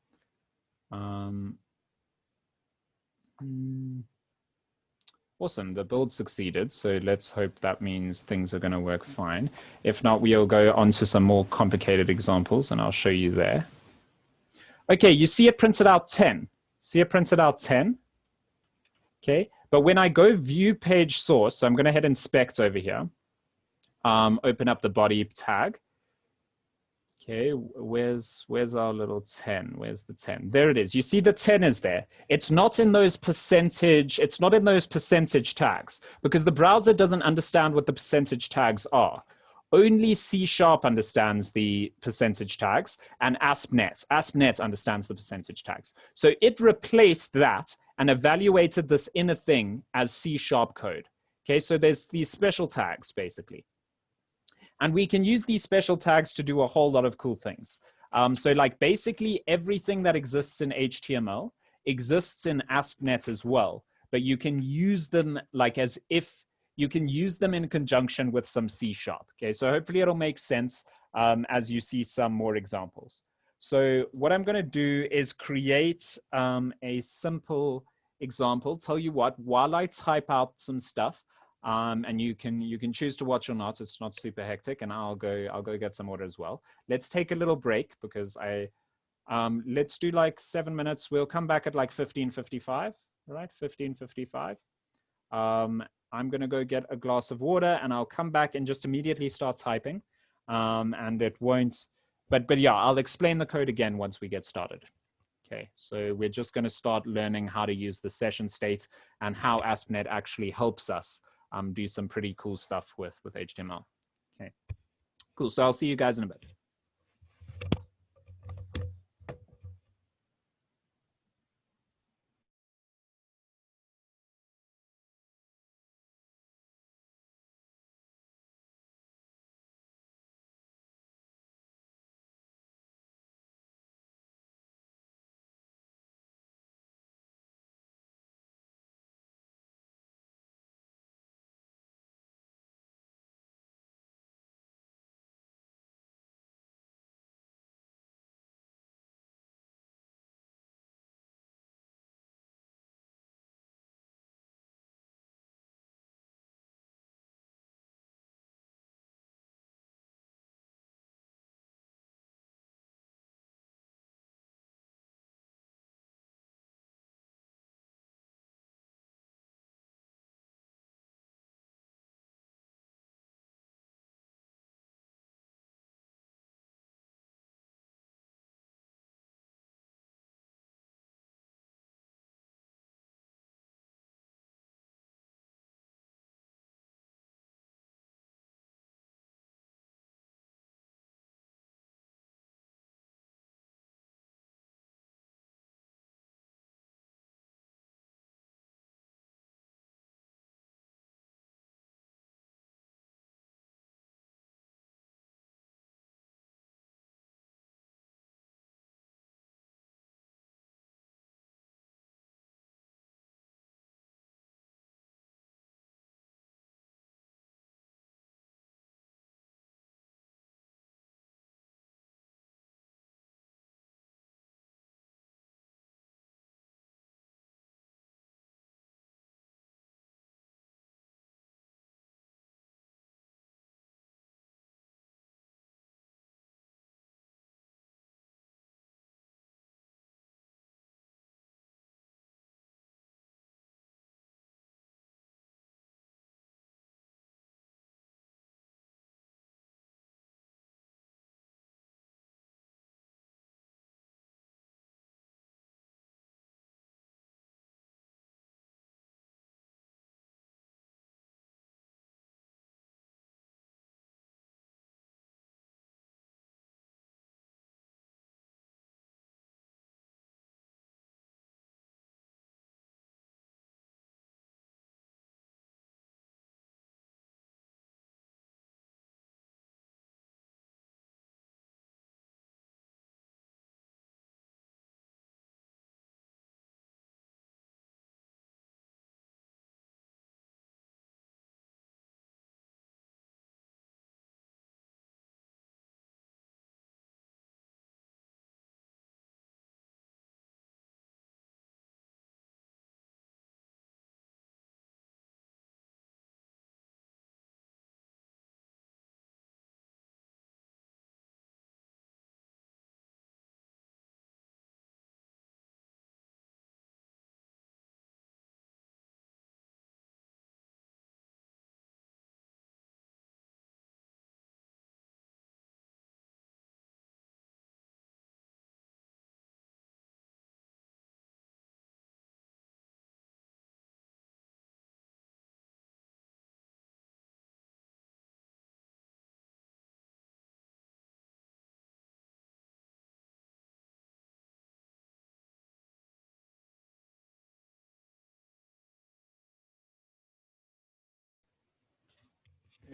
Awesome, the build succeeded. So let's hope that means things are going to work fine. If not, we'll go on to some more complicated examples and I'll show you there. Okay, you see it printed out 10. See it printed out 10? Okay, but when I go view page source, so I'm going to hit inspect over here, open up the body tag. Okay, where's our little 10? Where's the 10? There it is. You see the 10 is there. It's not in those percentage tags because the browser doesn't understand what the percentage tags are. Only C# understands the percentage tags and ASP.NET. ASP.NET understands the percentage tags. So it replaced that and evaluated this inner thing as C# code. Okay, so there's these special tags basically. And we can use these special tags to do a whole lot of cool things. So like basically everything that exists in HTML exists in ASP.NET as well, but you can use them like as if you can use them in conjunction with some C#. Okay, so hopefully it'll make sense as you see some more examples. So what I'm going to do is create a simple example. Tell you what, while I type out some stuff, and you can choose to watch or not. It's not super hectic, and I'll go get some water as well. Let's take a little break because let's do like 7 minutes. We'll come back at like 15:55, right? 15:55. I'm gonna go get a glass of water, and I'll come back and just immediately start typing. And it won't, but yeah, I'll explain the code again once we get started. Okay, so we're just going to start learning how to use the session state and how ASP.NET actually helps us do some pretty cool stuff with HTML. Okay, cool. So I'll see you guys in a bit.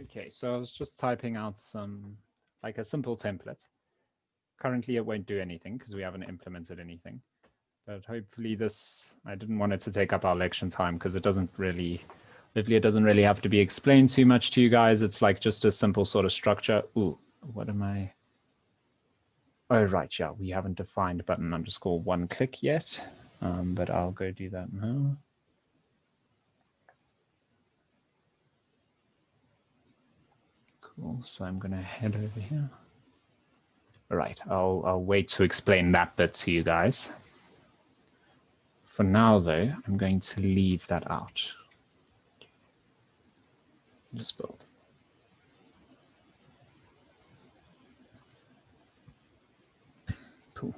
Okay, so I was just typing out some, like a simple template. Currently it won't do anything because we haven't implemented anything. But hopefully this, I didn't want it to take up our lection time because it doesn't really, hopefully it doesn't really have to be explained too much to you guys. It's like just a simple sort of structure. Ooh, what am I? Oh, right, yeah, we haven't defined button underscore one click yet, but I'll go do that now. Cool, so I'm gonna head over here. All right, I'll wait to explain that bit to you guys. For now, though, I'm going to leave that out. Just build. Cool.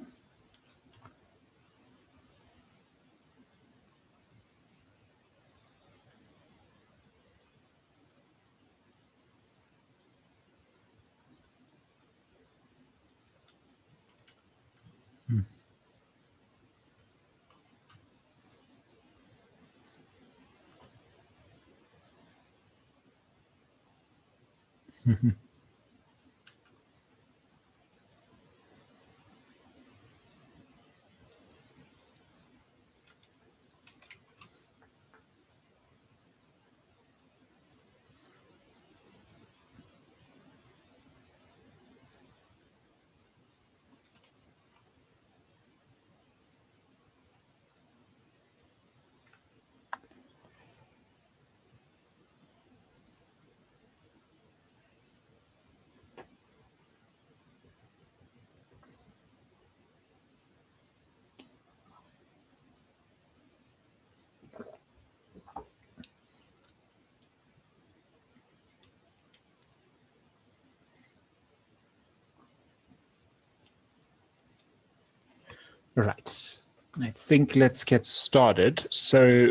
Right. I think let's get started. So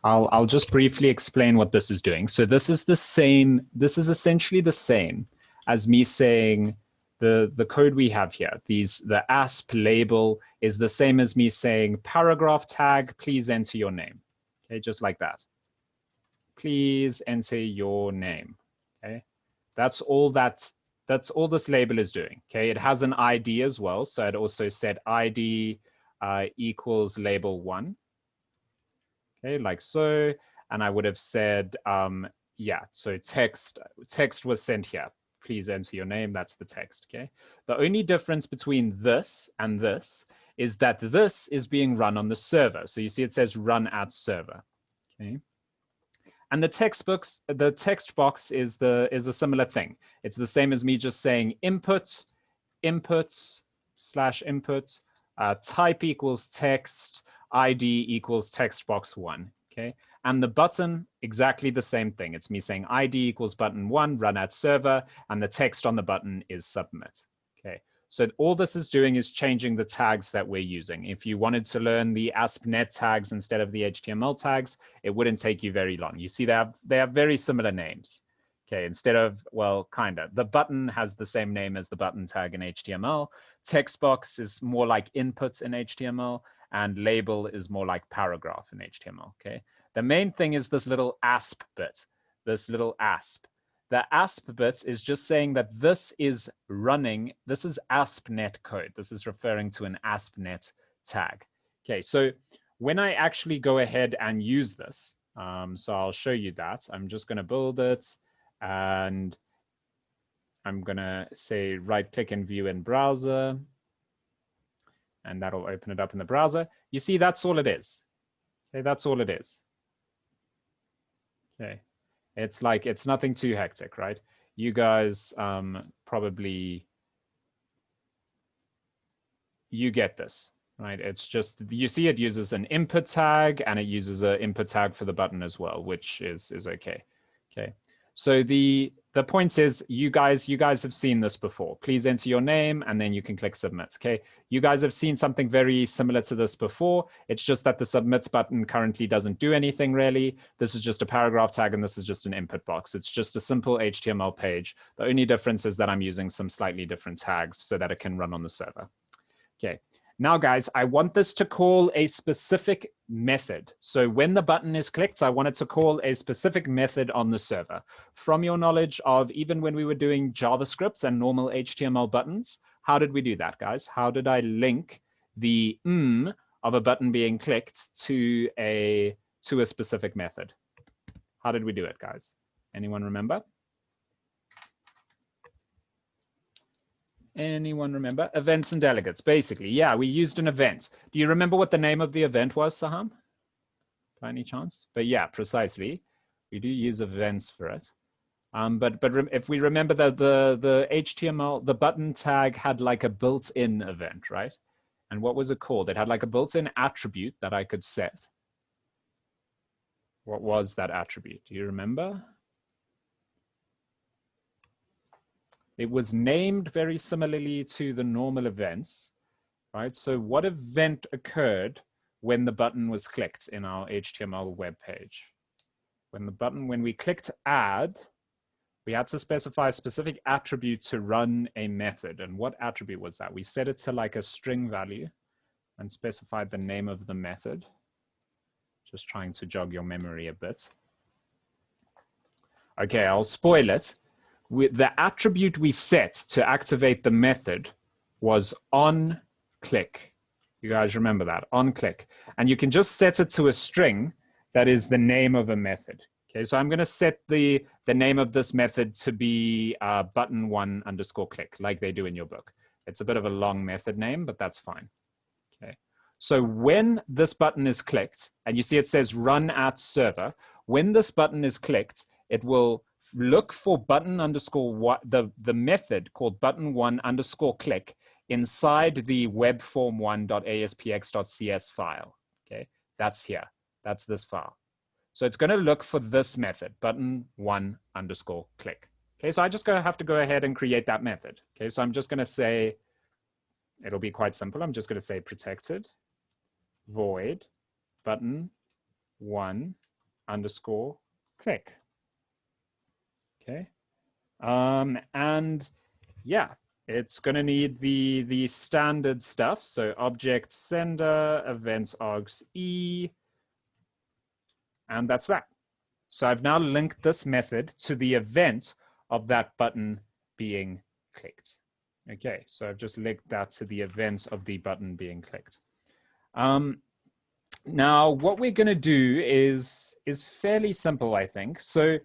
I'll just briefly explain what this is doing. So this is the same, this is essentially the same as me saying the code we have here, the ASP label is the same as me saying paragraph tag, please enter your name. Okay, just like that. Please enter your name. Okay, that's all this label is doing. Okay, it has an ID as well. So it also said ID equals label 1. Okay, like so. And I would have said, yeah, so text was sent here. Please enter your name. That's the text. Okay. The only difference between this and this is that this is being run on the server. So you see it says run at server. Okay. And the text box is a similar thing. It's the same as me just saying input /input, type equals text, ID equals text box 1. Okay. And the button, exactly the same thing. It's me saying ID equals button 1, run at server, and the text on the button is submit. Okay. So all this is doing is changing the tags that we're using. If you wanted to learn the ASP.NET tags instead of the HTML tags, it wouldn't take you very long. You see, they have very similar names. Okay, instead of, well, kind of. The button has the same name as the button tag in HTML. Text box is more like input in HTML, and label is more like paragraph in HTML. Okay, the main thing is this little ASP bit, this little ASP. The ASP bit is just saying that this is running, this is ASP.NET code. This is referring to an ASP.NET tag. Okay, so when I actually go ahead and use this, so I'll show you that. I'm just going to build it, and I'm going to say right-click and view in browser, and that'll open it up in the browser. You see, that's all it is. Okay, that's all it is. Okay. It's like, it's nothing too hectic, right? You guys probably, you get this, right? It's just, you see it uses an input tag and it uses an input tag for the button as well, which is okay. Okay. So the point is, you guys have seen this before. Please enter your name and then you can click submit. Okay. You guys have seen something very similar to this before. It's just that the submits button currently doesn't do anything really. This is just a paragraph tag and this is just an input box. It's just a simple HTML page. The only difference is that I'm using some slightly different tags so that it can run on the server. Okay. Now, guys, I want this to call a specific method. So when the button is clicked, I wanted to call a specific method on the server. From your knowledge of even when we were doing JavaScript and normal HTML buttons, how did we do that, guys? How did I link the of a button being clicked to a specific method? How did we do it, guys? Anyone remember? Anyone remember? Events and delegates, basically. Yeah, we used an event. Do you remember what the name of the event was, Saham? By any chance? But yeah, precisely. We do use events for it. But if we remember that the HTML, the button tag had like a built-in event, right? And what was it called? It had like a built-in attribute that I could set. What was that attribute? Do you remember? It was named very similarly to the normal events, right? So what event occurred when the button was clicked in our HTML web page? When we clicked add, we had to specify a specific attribute to run a method. And what attribute was that? We set it to like a string value and specified the name of the method. Just trying to jog your memory a bit. Okay, I'll spoil it. The attribute we set to activate the method was onClick. You guys remember that, onClick. And you can just set it to a string that is the name of a method. Okay, so I'm going to set the name of this method to be button1_click, like they do in your book. It's a bit of a long method name, but that's fine. Okay, so when this button is clicked, and you see it says run at server, when this button is clicked, it will look for the method called button1_click inside the webform1.aspx.cs file. Okay, that's here. That's this file. So it's going to look for this method, button1_click. Okay, so I just have to go ahead and create that method. Okay, so I'm just going to say, it'll be quite simple. I'm just going to say protected void button1_click. Okay, and yeah, it's going to need the standard stuff. So object sender, events args e, and that's that. So I've now linked this method to the event of that button being clicked. Okay, so I've just linked that to the events of the button being clicked. Now, what we're going to do is fairly simple, I think. So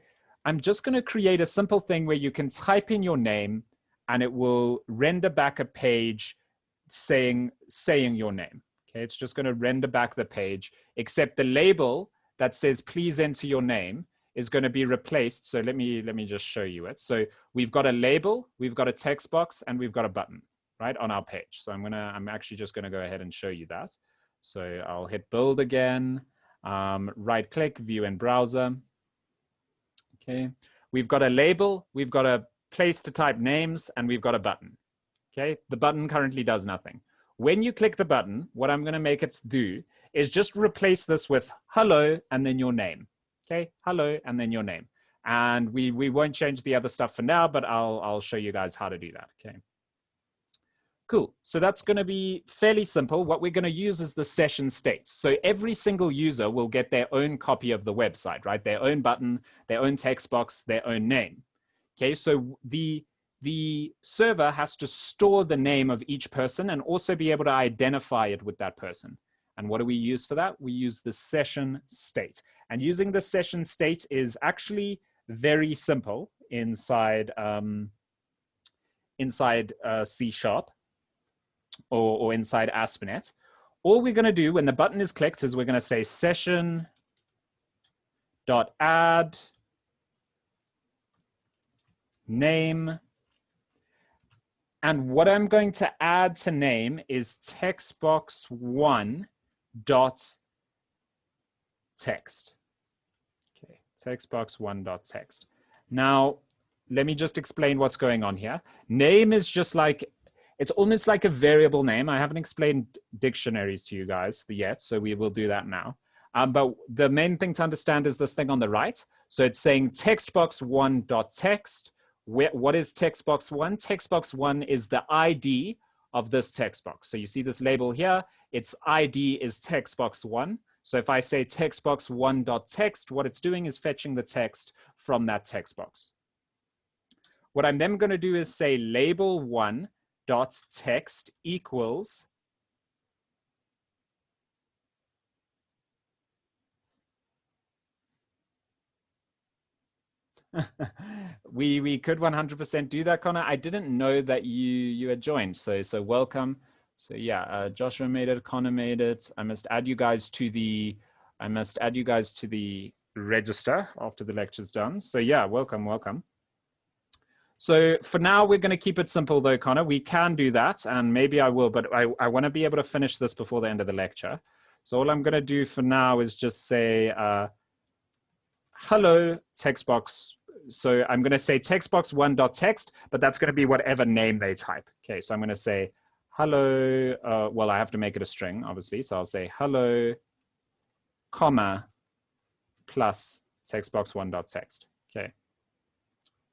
I'm just going to create a simple thing where you can type in your name and it will render back a page saying your name. Okay, it's just going to render back the page, except the label that says please enter your name is going to be replaced. So let me just show you it. So we've got a label, we've got a text box, and we've got a button right on our page. So I'm actually just going to go ahead and show you that. So I'll hit build again, right click, view in browser. Okay, we've got a label, we've got a place to type names, and we've got a button. Okay, the button currently does nothing. When you click the button, what I'm going to make it do is just replace this with hello and then your name. Okay, hello and then your name. And we won't change the other stuff for now, but I'll show you guys how to do that. Okay. Cool. So that's going to be fairly simple. What we're going to use is the session state. So every single user will get their own copy of the website, right? Their own button, their own text box, their own name. Okay, so the server has to store the name of each person and also be able to identify it with that person. And what do we use for that? We # the session state. And using the session state is actually very simple inside C# or inside ASP.NET. All we're going to do when the button is clicked is we're going to say session.add name. And what I'm going to add to name is textbox1.text. Okay, textbox1.text. Now, let me just explain what's going on here. Name is just like, it's almost like a variable name. I haven't explained dictionaries to you guys yet, so we will do that now. But the main thing to understand is this thing on the right. So it's saying textbox1.text. What is textbox1? Textbox1 is the ID of this text box. So you see this label here, its ID is textbox1. So if I say text box 1.text, what it's doing is fetching the text from that text box. What I'm then going to do is say label 1.text equals we could 100% do that, Connor. I didn't know that you had joined, so welcome. So yeah, Joshua made it, Connor made it. I must add you guys to the register after the lecture's done. So yeah, welcome. So for now, we're going to keep it simple though, Connor. We can do that, and maybe I will, but I want to be able to finish this before the end of the lecture. So all I'm going to do for now is just say hello text box. So I'm going to say text box 1.text, but that's going to be whatever name they type. Okay, so I'm going to say hello. Well, I have to make it a string, obviously. So I'll say hello, comma, plus text box 1.text. Okay,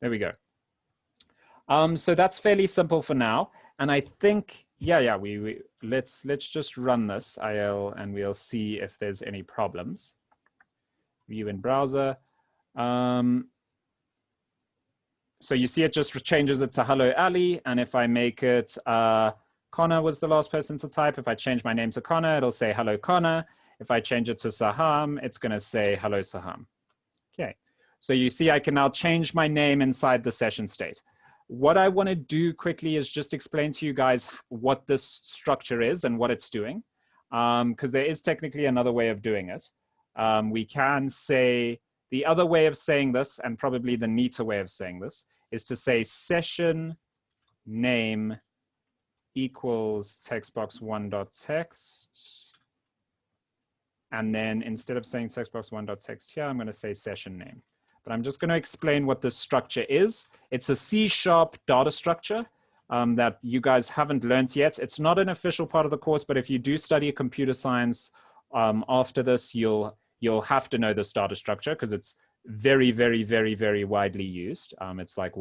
there we go. So that's fairly simple for now. And I think, let's just run this IL and we'll see if there's any problems. View in browser. So you see it just changes it to hello Ali. And if I make it, Connor was the last person to type. If I change my name to Connor, it'll say hello Connor. If I change it to Saham, it's going to say hello Saham. Okay, so you see I can now change my name inside the session state. What I want to do quickly is just explain to you guys what this structure is and what it's doing, because there is technically another way of doing it. We can say, the other way of saying this, and probably the neater way of saying this, is to say session name equals textbox 1.text. And then instead of saying textbox 1.text here, I'm going to say session name. But I'm just going to explain what this structure is. It's a C# data structure that you guys haven't learned yet. It's not an official part of the course, but if you do study computer science after this, you'll have to know this data structure because it's very, very, very, very widely used. It's like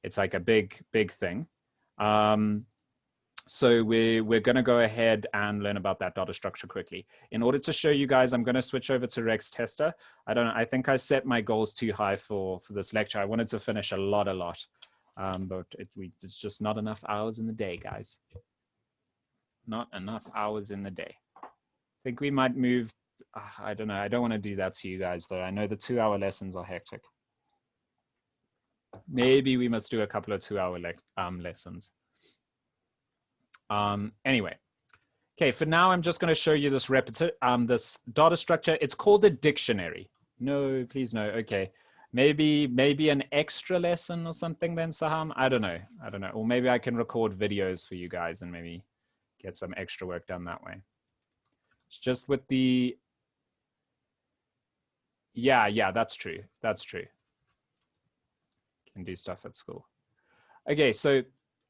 it's like a big thing. So we're going to go ahead and learn about that data structure quickly. In order to show you guys, I'm going to switch over to Rex Tester. I think I set my goals too high for this lecture. I wanted to finish a lot, but it's just not enough hours in the day, guys. Not enough hours in the day. I think we might move. I don't know. I don't want to do that to you guys, though. I know the 2-hour lessons are hectic. Maybe we must do a couple of 2-hour lessons. Anyway, okay, for now, I'm just going to show you this this data structure. It's called a dictionary. No, please no. Okay, maybe an extra lesson or something then, Saham. I don't know. Or maybe I can record videos for you guys and maybe get some extra work done that way. It's just with the, yeah, that's true. Can do stuff at school. Okay, so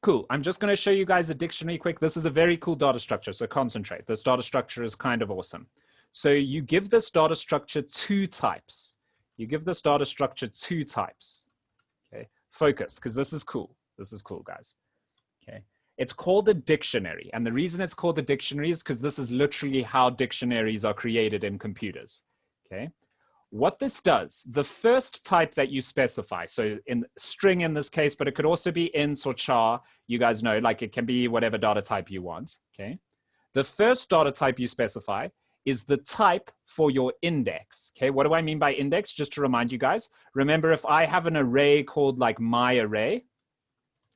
cool. I'm just going to show you guys a dictionary quick. This is a very cool data structure, so concentrate. This data structure is kind of awesome. So you give this data structure 2 types. Okay, focus, because this is cool. This is cool, guys. Okay, it's called a dictionary. And the reason it's called a dictionary is because this is literally how dictionaries are created in computers. Okay, what this does, the first type that you specify, so in string in this case, but it could also be int or char, you guys know, like it can be whatever data type you want, okay? The first data type you specify is the type for your index, okay? What do I mean by index? Just to remind you guys, remember if I have an array called like my array,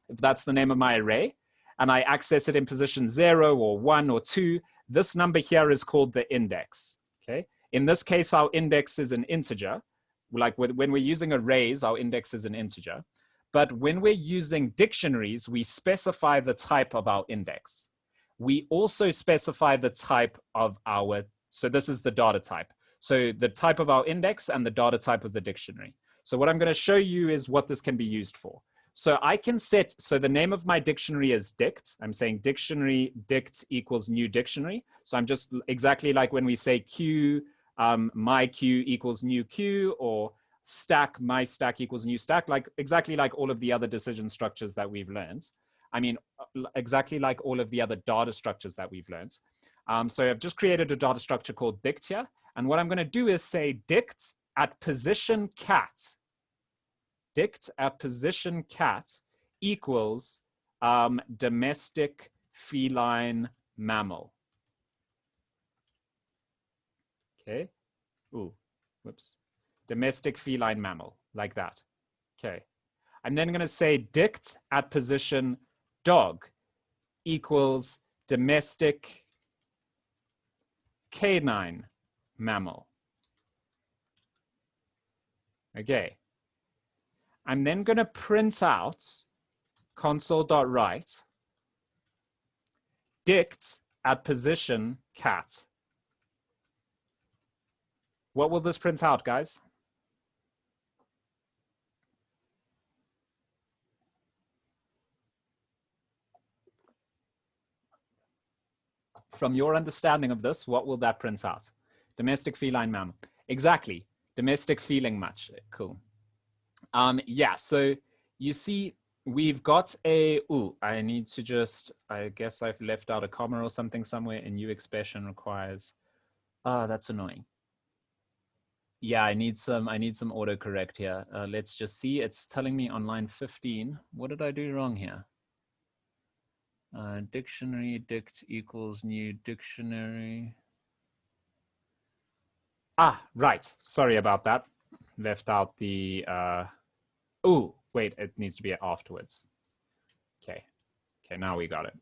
if that's the name of my array, and I access it in position 0 or 1 or 2, this number here is called the index, okay? In this case, our index is an integer. Like when we're using arrays, our index is an integer. But when we're using dictionaries, we specify the type of our index. We also specify the type of so this is the data type. So the type of our index and the data type of the dictionary. So what I'm going to show you is what this can be used for. So I can set, so the name of my dictionary is dict. I'm saying dictionary dict equals new dictionary. So I'm just exactly like when we say Q, my Q equals new Q, or stack, my stack equals new stack, like exactly like all of the other decision structures that we've learned. I mean, exactly like all of the other data structures that we've learned. So I've just created a data structure called dict here. And what I'm going to do is say dict at position cat. Dict at position cat equals domestic feline mammal. Okay. Ooh, whoops. Domestic feline mammal, like that. Okay. I'm then going to say dict at position dog equals domestic canine mammal. Okay. I'm then going to print out console.write dict at position cat. What will this print out, guys? From your understanding of this, what will that print out? Domestic feline mammal. Exactly. Domestic feeling match. Cool. Yeah, so you see, we've got a, I need to just, I guess I've left out a comma or something somewhere. A new expression requires, that's annoying. Yeah, I need some autocorrect here. Let's just see, it's telling me on line 15. What did I do wrong here? Dictionary, dict equals new dictionary. Right, sorry about that. Left out the, wait, it needs to be afterwards. Okay, now we got it.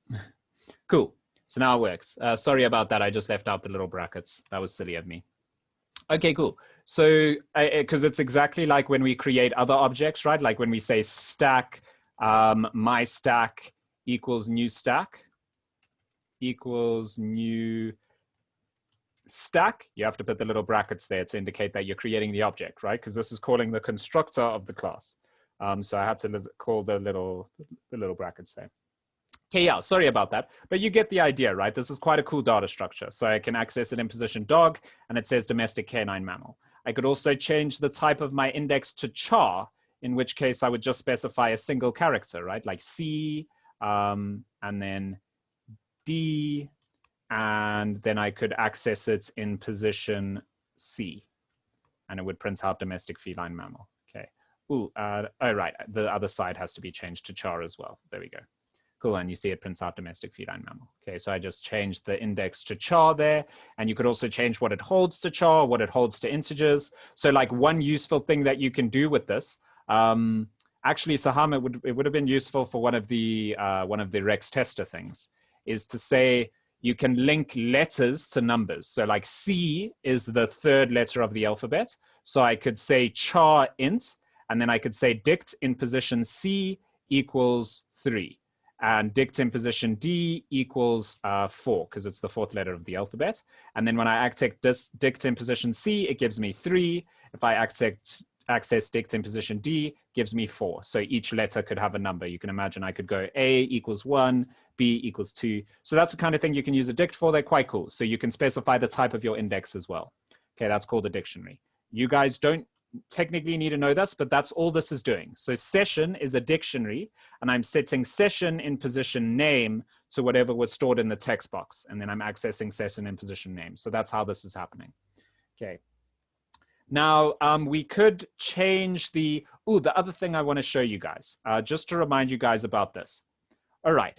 Cool, so now it works. Sorry about that, I just left out the little brackets. That was silly of me. Okay, cool. So, because it's exactly like when we create other objects, right? Like when we say stack, my stack equals new stack, equals new stack. You have to put the little brackets there to indicate that you're creating the object, right? Because this is calling the constructor of the class. So I had to call the little brackets there. Okay, yeah, sorry about that. But you get the idea, right? This is quite a cool data structure. So I can access it in position dog, and it says domestic canine mammal. I could also change the type of my index to char, in which case I would just specify a single character, right? Like C, and then D, and then I could access it in position C, and it would print out domestic feline mammal. Okay. Right. The other side has to be changed to char as well. There we go. Cool, and you see it prints out domestic feline mammal. Okay, so I just changed the index to char there, and you could also change what it holds to char, what it holds to integers. So like one useful thing that you can do with this, actually, Saham, it would have been useful for one of the Rex tester things, is to say you can link letters to numbers. So like C is the third letter of the alphabet. So I could say char int, and then I could say dict in position C equals 3. And dict in position D equals 4, because it's the fourth letter of the alphabet. And then when I access dict in position C, it gives me 3. If I access dict in position D, gives me 4. So each letter could have a number. You can imagine I could go A equals 1, B equals 2. So that's the kind of thing you can use a dict for. They're quite cool. So you can specify the type of your index as well. Okay, that's called a dictionary. You guys don't technically need to know this, but that's all this is doing. So session is a dictionary, and I'm setting session in position name to whatever was stored in the text box, and then I'm accessing session in position name. So that's how this is happening. Okay. Now we could change the other thing I want to show you guys, just to remind you guys about this. All right,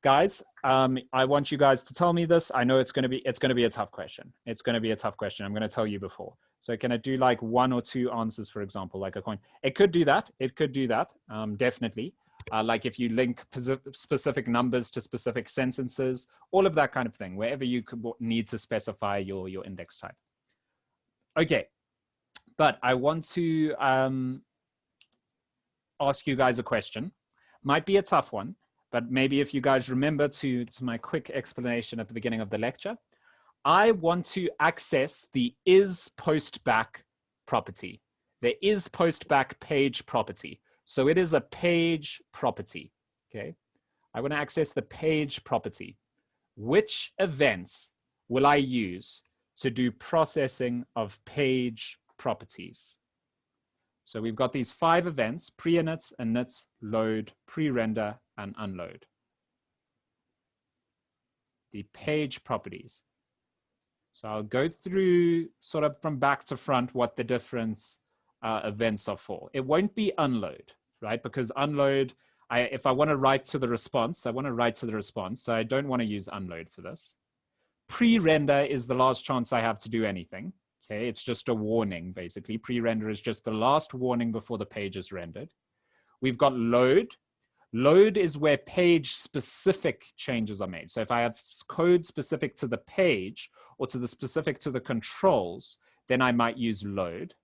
guys, I want you guys to tell me this. I know it's going to be a tough question. It's going to be a tough question. I'm going to tell you before. So can I do like 1 or 2 answers, for example, like a coin? It could do that. It could do that, definitely. Like if you link specific numbers to specific sentences, all of that kind of thing, wherever you could need to specify your index type. Okay, but I want to ask you guys a question. Might be a tough one, but maybe if you guys remember to my quick explanation at the beginning of the lecture, I want to access the isPostBack property, the isPostBack page property. So it is a page property, okay? I want to access the page property. Which events will I use to do processing of page properties? So we've got these 5 events: pre-init, init, load, pre-render, and unload. the page properties. So I'll go through sort of from back to front what the different events are for. It won't be unload, right? Because unload, if I want to write to the response, I want to write to the response. So I don't want to use unload for this. Pre-render is the last chance I have to do anything. Okay, it's just a warning, basically. Pre-render is just the last warning before the page is rendered. We've got load. Load is where page-specific changes are made. So if I have code specific to the page or to the specific to the controls, then I might use load.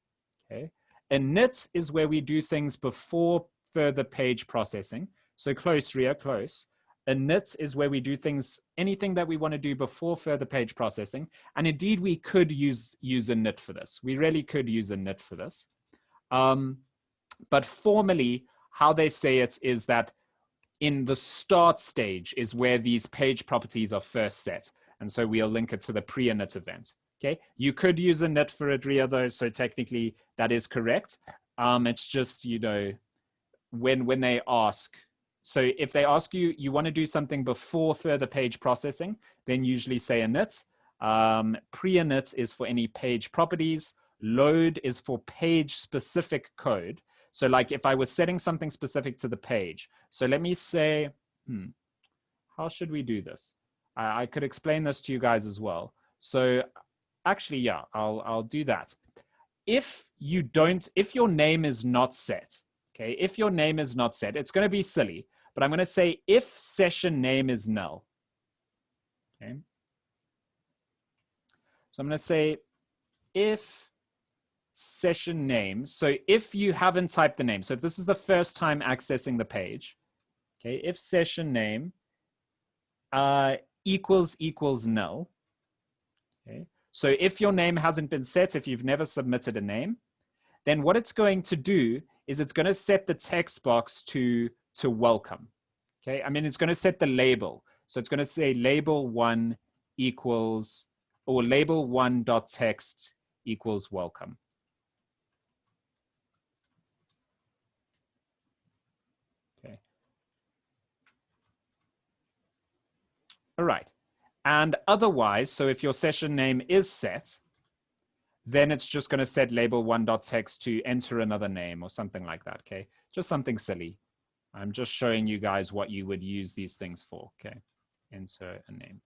Okay. Init is where we do things before further page processing. So close, Ria, close. Init is where we do things, anything that we want to do before further page processing. And indeed, we could use init for this. We really could use init for this. But formally, how they say it is that in the start stage is where these page properties are first set. And so we'll link it to the pre-init event. Okay, you could use init for it, Ria, though. So technically that is correct. It's just, you know, when they ask, so if they ask you, you want to do something before further page processing, then usually say init. Pre-init is for any page properties. Load is for page specific code. So like if I was setting something specific to the page. So let me say, how should we do this? I could explain this to you guys as well. So actually, yeah, I'll do that. If your name is not set, okay, if your name is not set, it's going to be silly, but I'm going to say if session name is null. Okay. So I'm going to say if session name. So if you haven't typed the name, so if this is the first time accessing the page, okay, if session name equals null, okay. So if your name hasn't been set, if you've never submitted a name, then what it's going to do is it's going to set the text box to welcome. Okay, I mean, it's going to set the label. So it's going to say label1 equals, or label1.text equals welcome. Okay. All right. And otherwise, so if your session name is set, then it's just going to set label1.text to enter another name or something like that, okay? Just something silly. I'm just showing you guys what you would use these things for, okay? Enter a name.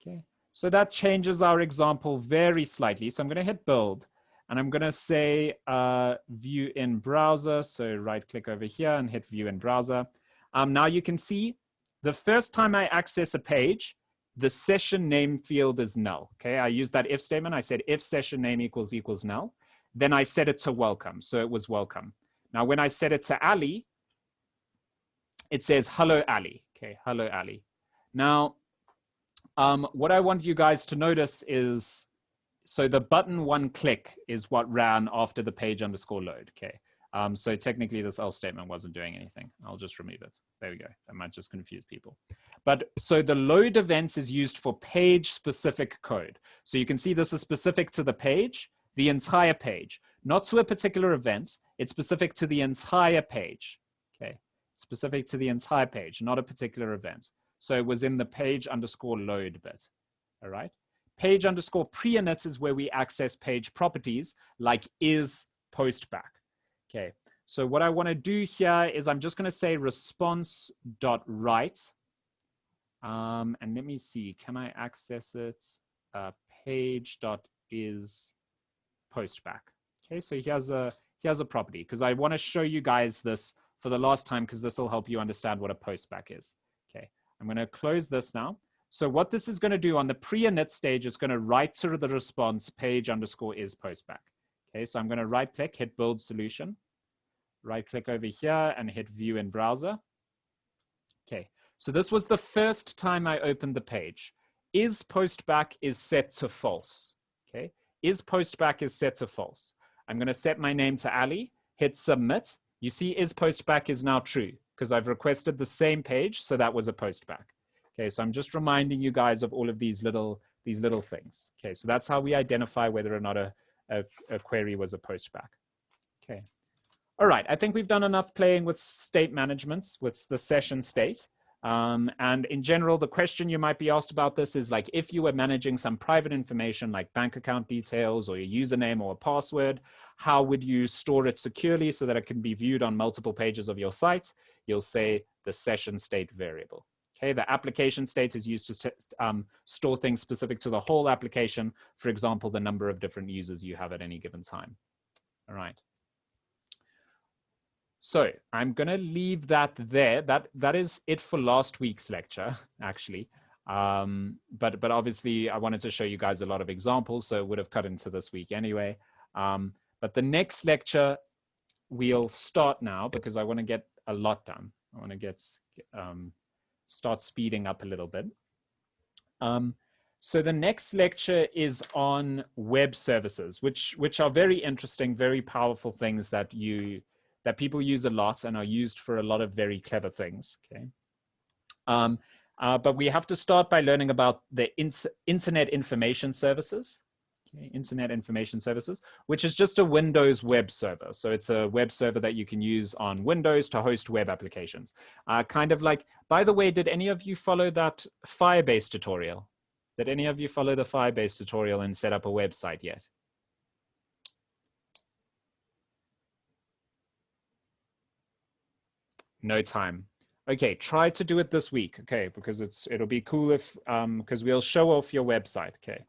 Okay, so that changes our example very slightly. So I'm going to hit build, and I'm going to say view in browser. So right click over here and hit view in browser. Now you can see the first time I access a page, the session name field is null. Okay, I used that if statement. I said if session name equals null. Then I set it to welcome. So it was welcome. Now when I set it to Ali, it says hello Ali. Okay, hello Ali. Now, what I want you guys to notice is, so the button one click is what ran after the page underscore load. Okay. So technically this else statement wasn't doing anything. I'll just remove it. There we go. That might just confuse people. But so the load events is used for page specific code. So you can see this is specific to the page, the entire page, not to a particular event. It's specific to the entire page. Okay. Specific to the entire page, not a particular event. So it was in the page underscore load bit. All right. Page underscore pre-init is where we access page properties like is post back. Okay, so what I want to do here is I'm just going to say response.write. And let me see, can I access it? Page.is postback. Okay, so here's a property because I want to show you guys this for the last time because this will help you understand what a postback is. Okay, I'm going to close this now. So what this is going to do on the pre-init stage, it's going to write to the response page underscore is postback. Okay, so I'm going to right click, hit build solution, right click over here and hit view in browser. Okay, so this was the first time I opened the page. Is postback is set to false. Okay, is postback is set to false. I'm going to set my name to Ali, hit submit. You see is postback is now true because I've requested the same page, so that was a postback. Okay, so I'm just reminding you guys of all of these little things. Okay, so that's how we identify whether or not a query was a postback. Okay. All right, I think we've done enough playing with state managements, with the session state. And in general, the question you might be asked about this is like, if you were managing some private information like bank account details or your username or a password, how would you store it securely so that it can be viewed on multiple pages of your site? You'll say the session state variable. Okay, the application state is used to store things specific to the whole application. For example, the number of different users you have at any given time. All right. So I'm going to leave that there. That is it for last week's lecture, actually. But obviously, I wanted to show you guys a lot of examples, so it would have cut into this week anyway. But the next lecture, we'll start now because I want to get a lot done. I want to start speeding up a little bit. So the next lecture is on web services, which are very interesting, very powerful things that people use a lot and are used for a lot of very clever things. Okay. But we have to start by learning about the Internet Information Services. Okay, Internet Information Services, which is just a Windows web server. So it's a web server that you can use on Windows to host web applications. Kind of like, by the way, did any of you follow that Firebase tutorial? Did any of you follow the Firebase tutorial and set up a website yet? No time. Okay, try to do it this week, okay, because it'll be cool if, because we'll show off your website, okay.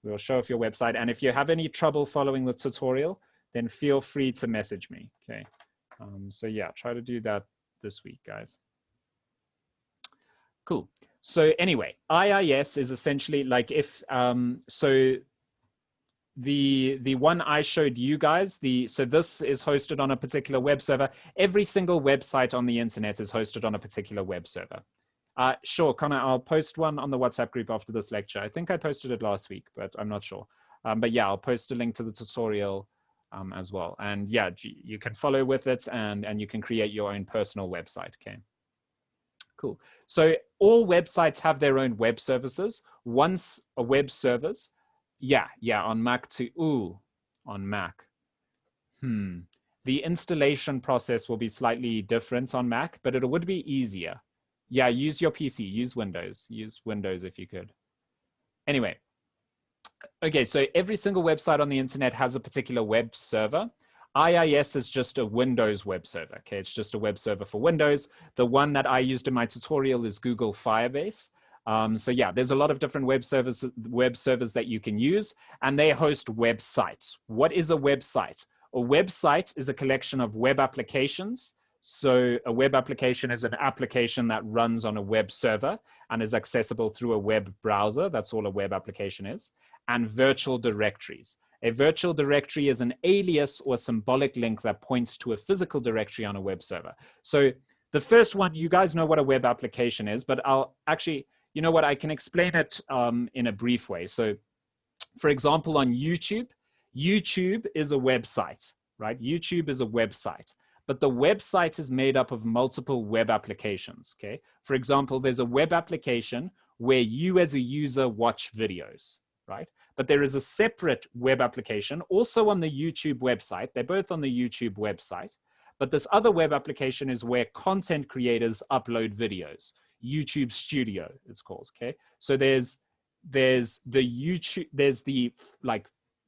We'll show off your website, and if you have any trouble following the tutorial, then feel free to message me, okay. So yeah, try to do that this week, guys. Cool. So anyway, IIS is essentially like if, so the one I showed you guys, so this is hosted on a particular web server. Every single website on the internet is hosted on a particular web server. Sure, Connor, I'll post one on the WhatsApp group after this lecture. I think I posted it last week, but I'm not sure. But yeah, I'll post a link to the tutorial as well. And yeah, you can follow with it and you can create your own personal website, okay? Cool. So all websites have their own web services. Once a web service, yeah, on Mac too. On Mac. The installation process will be slightly different on Mac, but it would be easier. Yeah, use your PC, use Windows. Use Windows if you could. Anyway, okay, so every single website on the internet has a particular web server. IIS is just a Windows web server, okay? It's just a web server for Windows. The one that I used in my tutorial is Google Firebase. So yeah, there's a lot of different web servers that you can use, and they host websites. What is a website? A website is a collection of web applications. So a web application is an application that runs on a web server and is accessible through a web browser. That's all a web application is. And virtual directories. A virtual directory is an alias or symbolic link that points to a physical directory on a web server. So the first one, you guys know what a web application is, but I'll actually, you know what, I can explain it in a brief way. So for example, on YouTube is a website, right? YouTube is a website. But the website is made up of multiple web applications, okay? For example, there's a web application where you as a user watch videos, right? But there is a separate web application also on the YouTube website. They're both on the YouTube website. But this other web application is where content creators upload videos. YouTube Studio, it's called, okay? So there's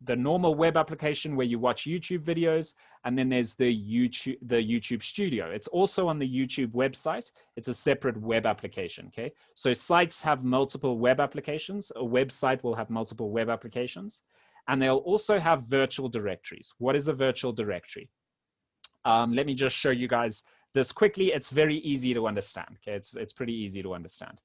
the normal web application where you watch YouTube videos, and then there's the YouTube Studio. It's also on the YouTube website. It's a separate web application, okay? So sites have multiple web applications. A website will have multiple web applications, and they'll also have virtual directories. What is a virtual directory? Let me just show you guys this quickly. It's very easy to understand, okay? It's pretty easy to understand.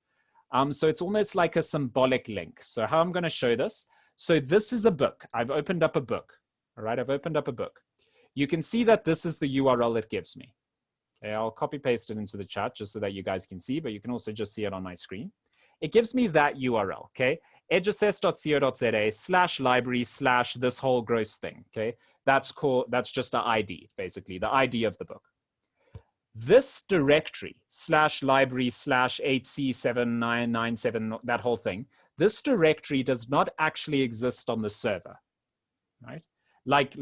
So it's almost like a symbolic link. So how I'm gonna show this, so this is a book. I've opened up a book, all right? I've opened up a book. You can see that this is the URL it gives me. Okay, I'll copy paste it into the chat just so that you guys can see, but you can also just see it on my screen. It gives me that URL, okay? eduassess.co.za/library/ this whole gross thing, okay? That's just the ID, basically, the ID of the book. This directory /library/8C7997, that whole thing, this directory does not actually exist on the server, right? Like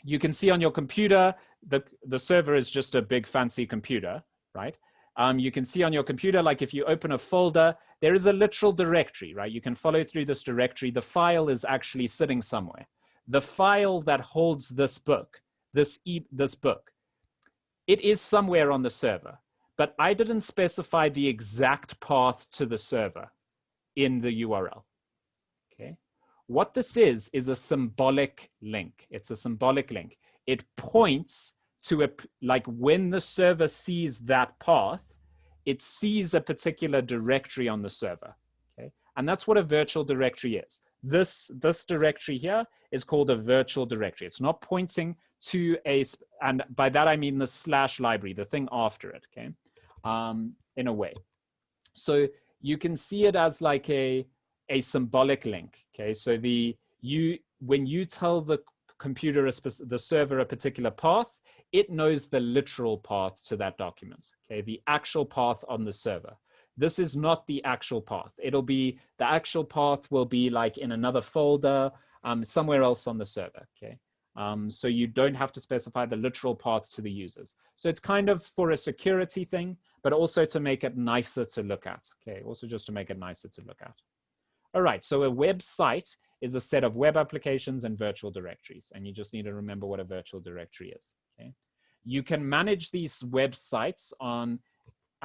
you can see on your computer, the server is just a big fancy computer, right? You can see on your computer, like if you open a folder, there is a literal directory, right? You can follow through this directory. The file is actually sitting somewhere. The file that holds this book, this book, it is somewhere on the server, but I didn't specify the exact path to the server in the URL, okay? What this is a symbolic link. It's a symbolic link. It points to like when the server sees that path, it sees a particular directory on the server, okay? And that's what a virtual directory is. This directory here is called a virtual directory. It's not pointing to and by that I mean the slash library, the thing after it, okay? In a way. So you can see it as like a symbolic link, okay? So when you tell the computer, the server, a particular path, it knows the literal path to that document, okay? The actual path on the server. This is not the actual path. The actual path will be like in another folder, somewhere else on the server, okay? So you don't have to specify the literal path to the users. So it's kind of for a security thing, but also to make it nicer to look at, okay? Also just to make it nicer to look at. All right, so a website is a set of web applications and virtual directories, and you just need to remember what a virtual directory is, okay? You can manage these websites on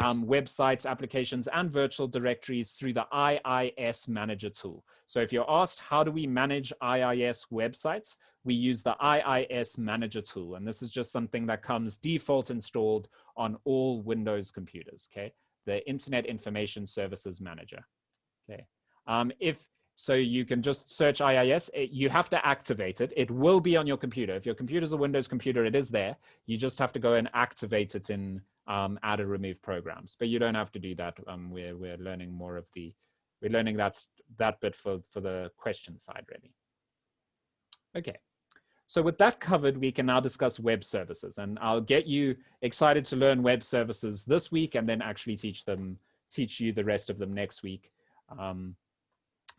websites, applications, and virtual directories through the IIS Manager tool. So if you're asked, how do we manage IIS websites? We use the IIS Manager tool, and this is just something that comes default installed on all Windows computers, okay? The Internet Information Services Manager, okay? So you can just search IIS. You have to activate it. It will be on your computer. If your computer's a Windows computer, it is there. You just have to go and activate it in add or remove programs. But you don't have to do that. We're learning more of we're learning that bit for the question side, really. Okay. So with that covered, we can now discuss web services. And I'll get you excited to learn web services this week and then actually teach you the rest of them next week.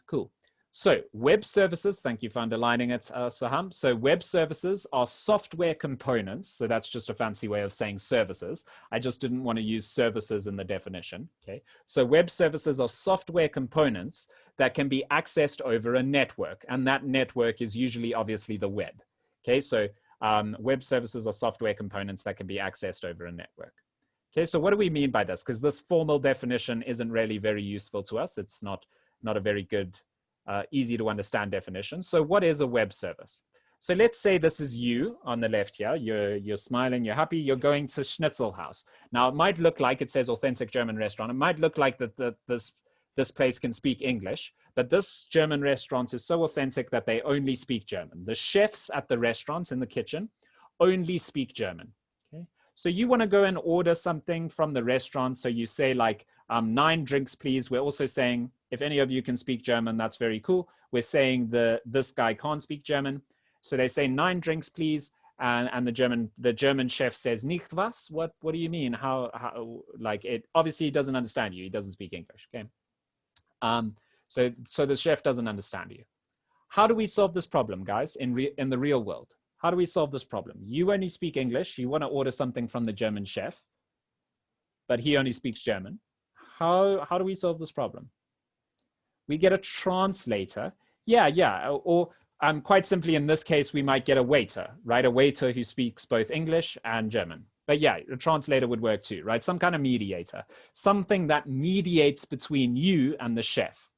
Cool. So web services, thank you for underlining it, Saham. So web services are software components. So that's just a fancy way of saying services. I just didn't want to use services in the definition, okay? So web services are software components that can be accessed over a network. And that network is usually obviously the web, okay? So web services are software components that can be accessed over a network. Okay, so what do we mean by this? Because this formal definition isn't really very useful to us. It's not a very good, easy to understand definition. So what is a web service? So let's say this is you on the left here. You're smiling, you're happy, you're going to Schnitzel House. Now it might look like it says authentic German restaurant. It might look like that this place can speak English, but this German restaurant is so authentic that they only speak German. The chefs at the restaurant in the kitchen only speak German. Okay? So you want to go and order something from the restaurant. So you say like 9 drinks, please. We're also saying, if any of you can speak German, that's very cool. We're saying this guy can't speak German. So they say 9 drinks, please. And the German chef says, nicht was? What do you mean? How like it obviously he doesn't understand you. He doesn't speak English, okay? So the chef doesn't understand you. How do we solve this problem, guys, in the real world? How do we solve this problem? You only speak English. You want to order something from the German chef, but he only speaks German. How do we solve this problem? We get a translator. Yeah. Or quite simply, in this case, we might get a waiter, right? A waiter who speaks both English and German. But yeah, a translator would work too, right? Some kind of mediator, something that mediates between you and the chef,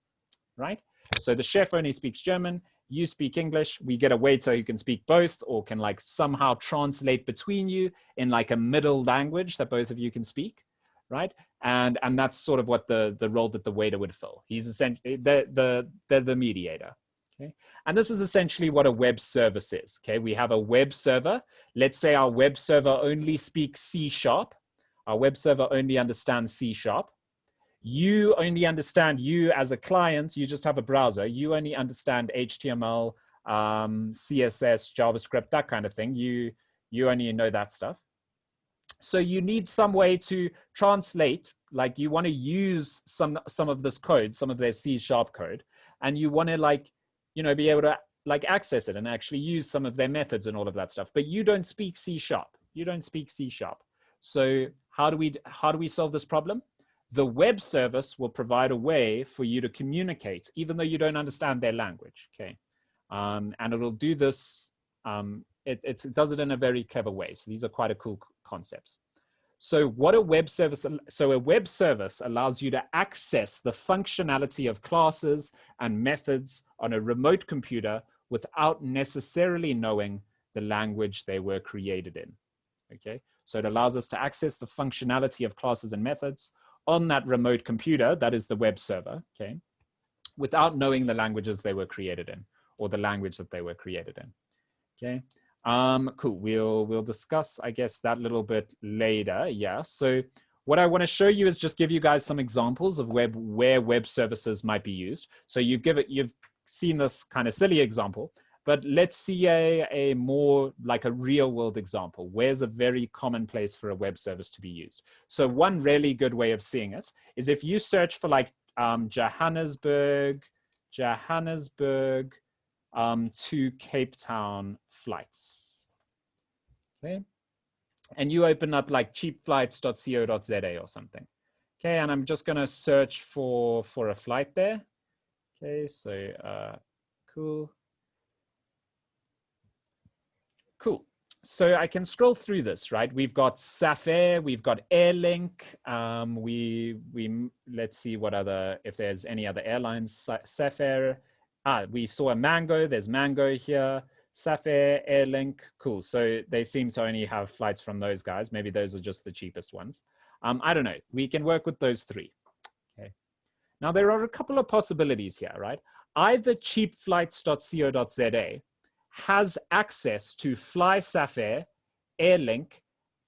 right? So the chef only speaks German, you speak English, we get a waiter who can speak both or can like somehow translate between you in like a middle language that both of you can speak, right? And that's sort of what the role that the waiter would fill. He's essentially the mediator. Okay. And this is essentially what a web service is. Okay, we have a web server. Let's say our web server only speaks C#. Our web server only understands C#. You only understand, you as a client, you just have a browser. You only understand HTML, CSS, JavaScript, that kind of thing. You only know that stuff. So you need some way to translate, like you want to use some of this code, some of their C# code, and you want to like, you know, be able to like access it and actually use some of their methods and all of that stuff. But you don't speak C#. You don't speak C#. So How do we solve this problem? The web service will provide a way for you to communicate, even though you don't understand their language, okay? And it'll do this, it does it in a very clever way. So these are quite a cool concepts. So what a web service allows you to access the functionality of classes and methods on a remote computer without necessarily knowing the language they were created in, okay? So it allows us to access the functionality of classes and methods on that remote computer, that is the web server, okay, without knowing the languages they were created in or the language that they were created in, okay? Cool, we'll discuss, I guess, that little bit later, yeah. So what I want to show you is just give you guys some examples of where web services might be used. So you've seen this kind of silly example, but let's see a more like a real world example. Where's a very common place for a web service to be used? So one really good way of seeing it is if you search for like Johannesburg to Cape Town flights, okay? And you open up like cheapflights.co.za or something, okay? And I'm just gonna search for a flight there, okay? So cool. Cool. So I can scroll through this, right? We've got Safair, we've got Airlink. Let's see what other, if there's any other airlines. Safair. We saw a Mango. There's Mango here. Safair, Airlink. Cool. So they seem to only have flights from those guys. Maybe those are just the cheapest ones. I don't know. We can work with those three. Okay. Now there are a couple of possibilities here, right? Either cheapflights.co.za has access to Fly Safair, Airlink,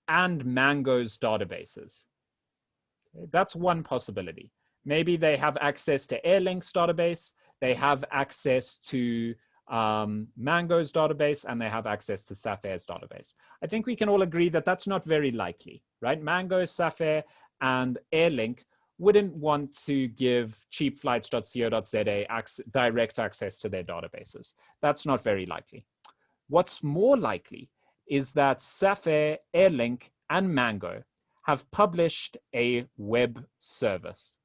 and Mango's databases. Okay, that's one possibility. Maybe they have access to Airlink's database, they have access to Mango's database, and they have access to Safair's database. I think we can all agree that that's not very likely, right? Mango, Safair, and Airlink wouldn't want to give cheapflights.co.za direct access to their databases. That's not very likely. What's more likely is that Safair, Airlink, and Mango have published a web service,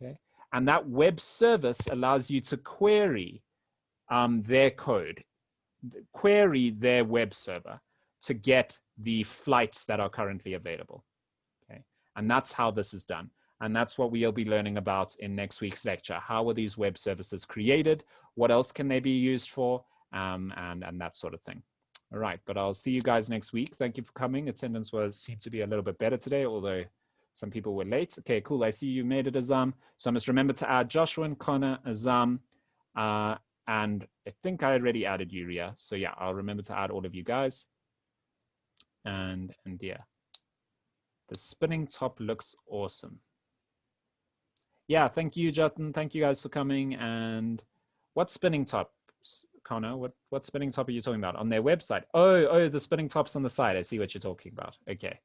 okay? And that web service allows you to query their code, query their web server to get the flights that are currently available, okay? And that's how this is done. And that's what we'll be learning about in next week's lecture. How are these web services created? What else can they be used for? And that sort of thing. All right, but I'll see you guys next week. Thank you for coming. Attendance seemed to be a little bit better today, although some people were late. Okay, cool. I see you made it, Azam. So I must remember to add Joshua and Connor, Azam, and I think I already added Uriah. So yeah, I'll remember to add all of you guys. And yeah, the spinning top looks awesome. Yeah, thank you, Jatan. Thank you guys for coming. And what spinning tops, Connor? What spinning top are you talking about? On their website? Oh, the spinning tops on the side. I see what you're talking about. Okay,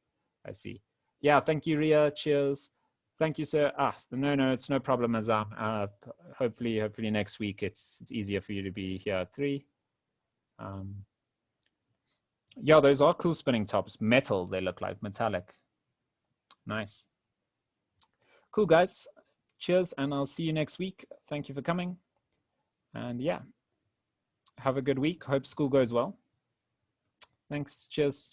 I see. Yeah, thank you, Ria. Cheers. Thank you, sir. No, it's no problem, Azam. Hopefully next week it's easier for you to be here at 3. Yeah, those are cool spinning tops. Metal, they look like, metallic. Nice. Cool, guys. Cheers, and I'll see you next week. Thank you for coming. And yeah, have a good week. Hope school goes well. Thanks. Cheers.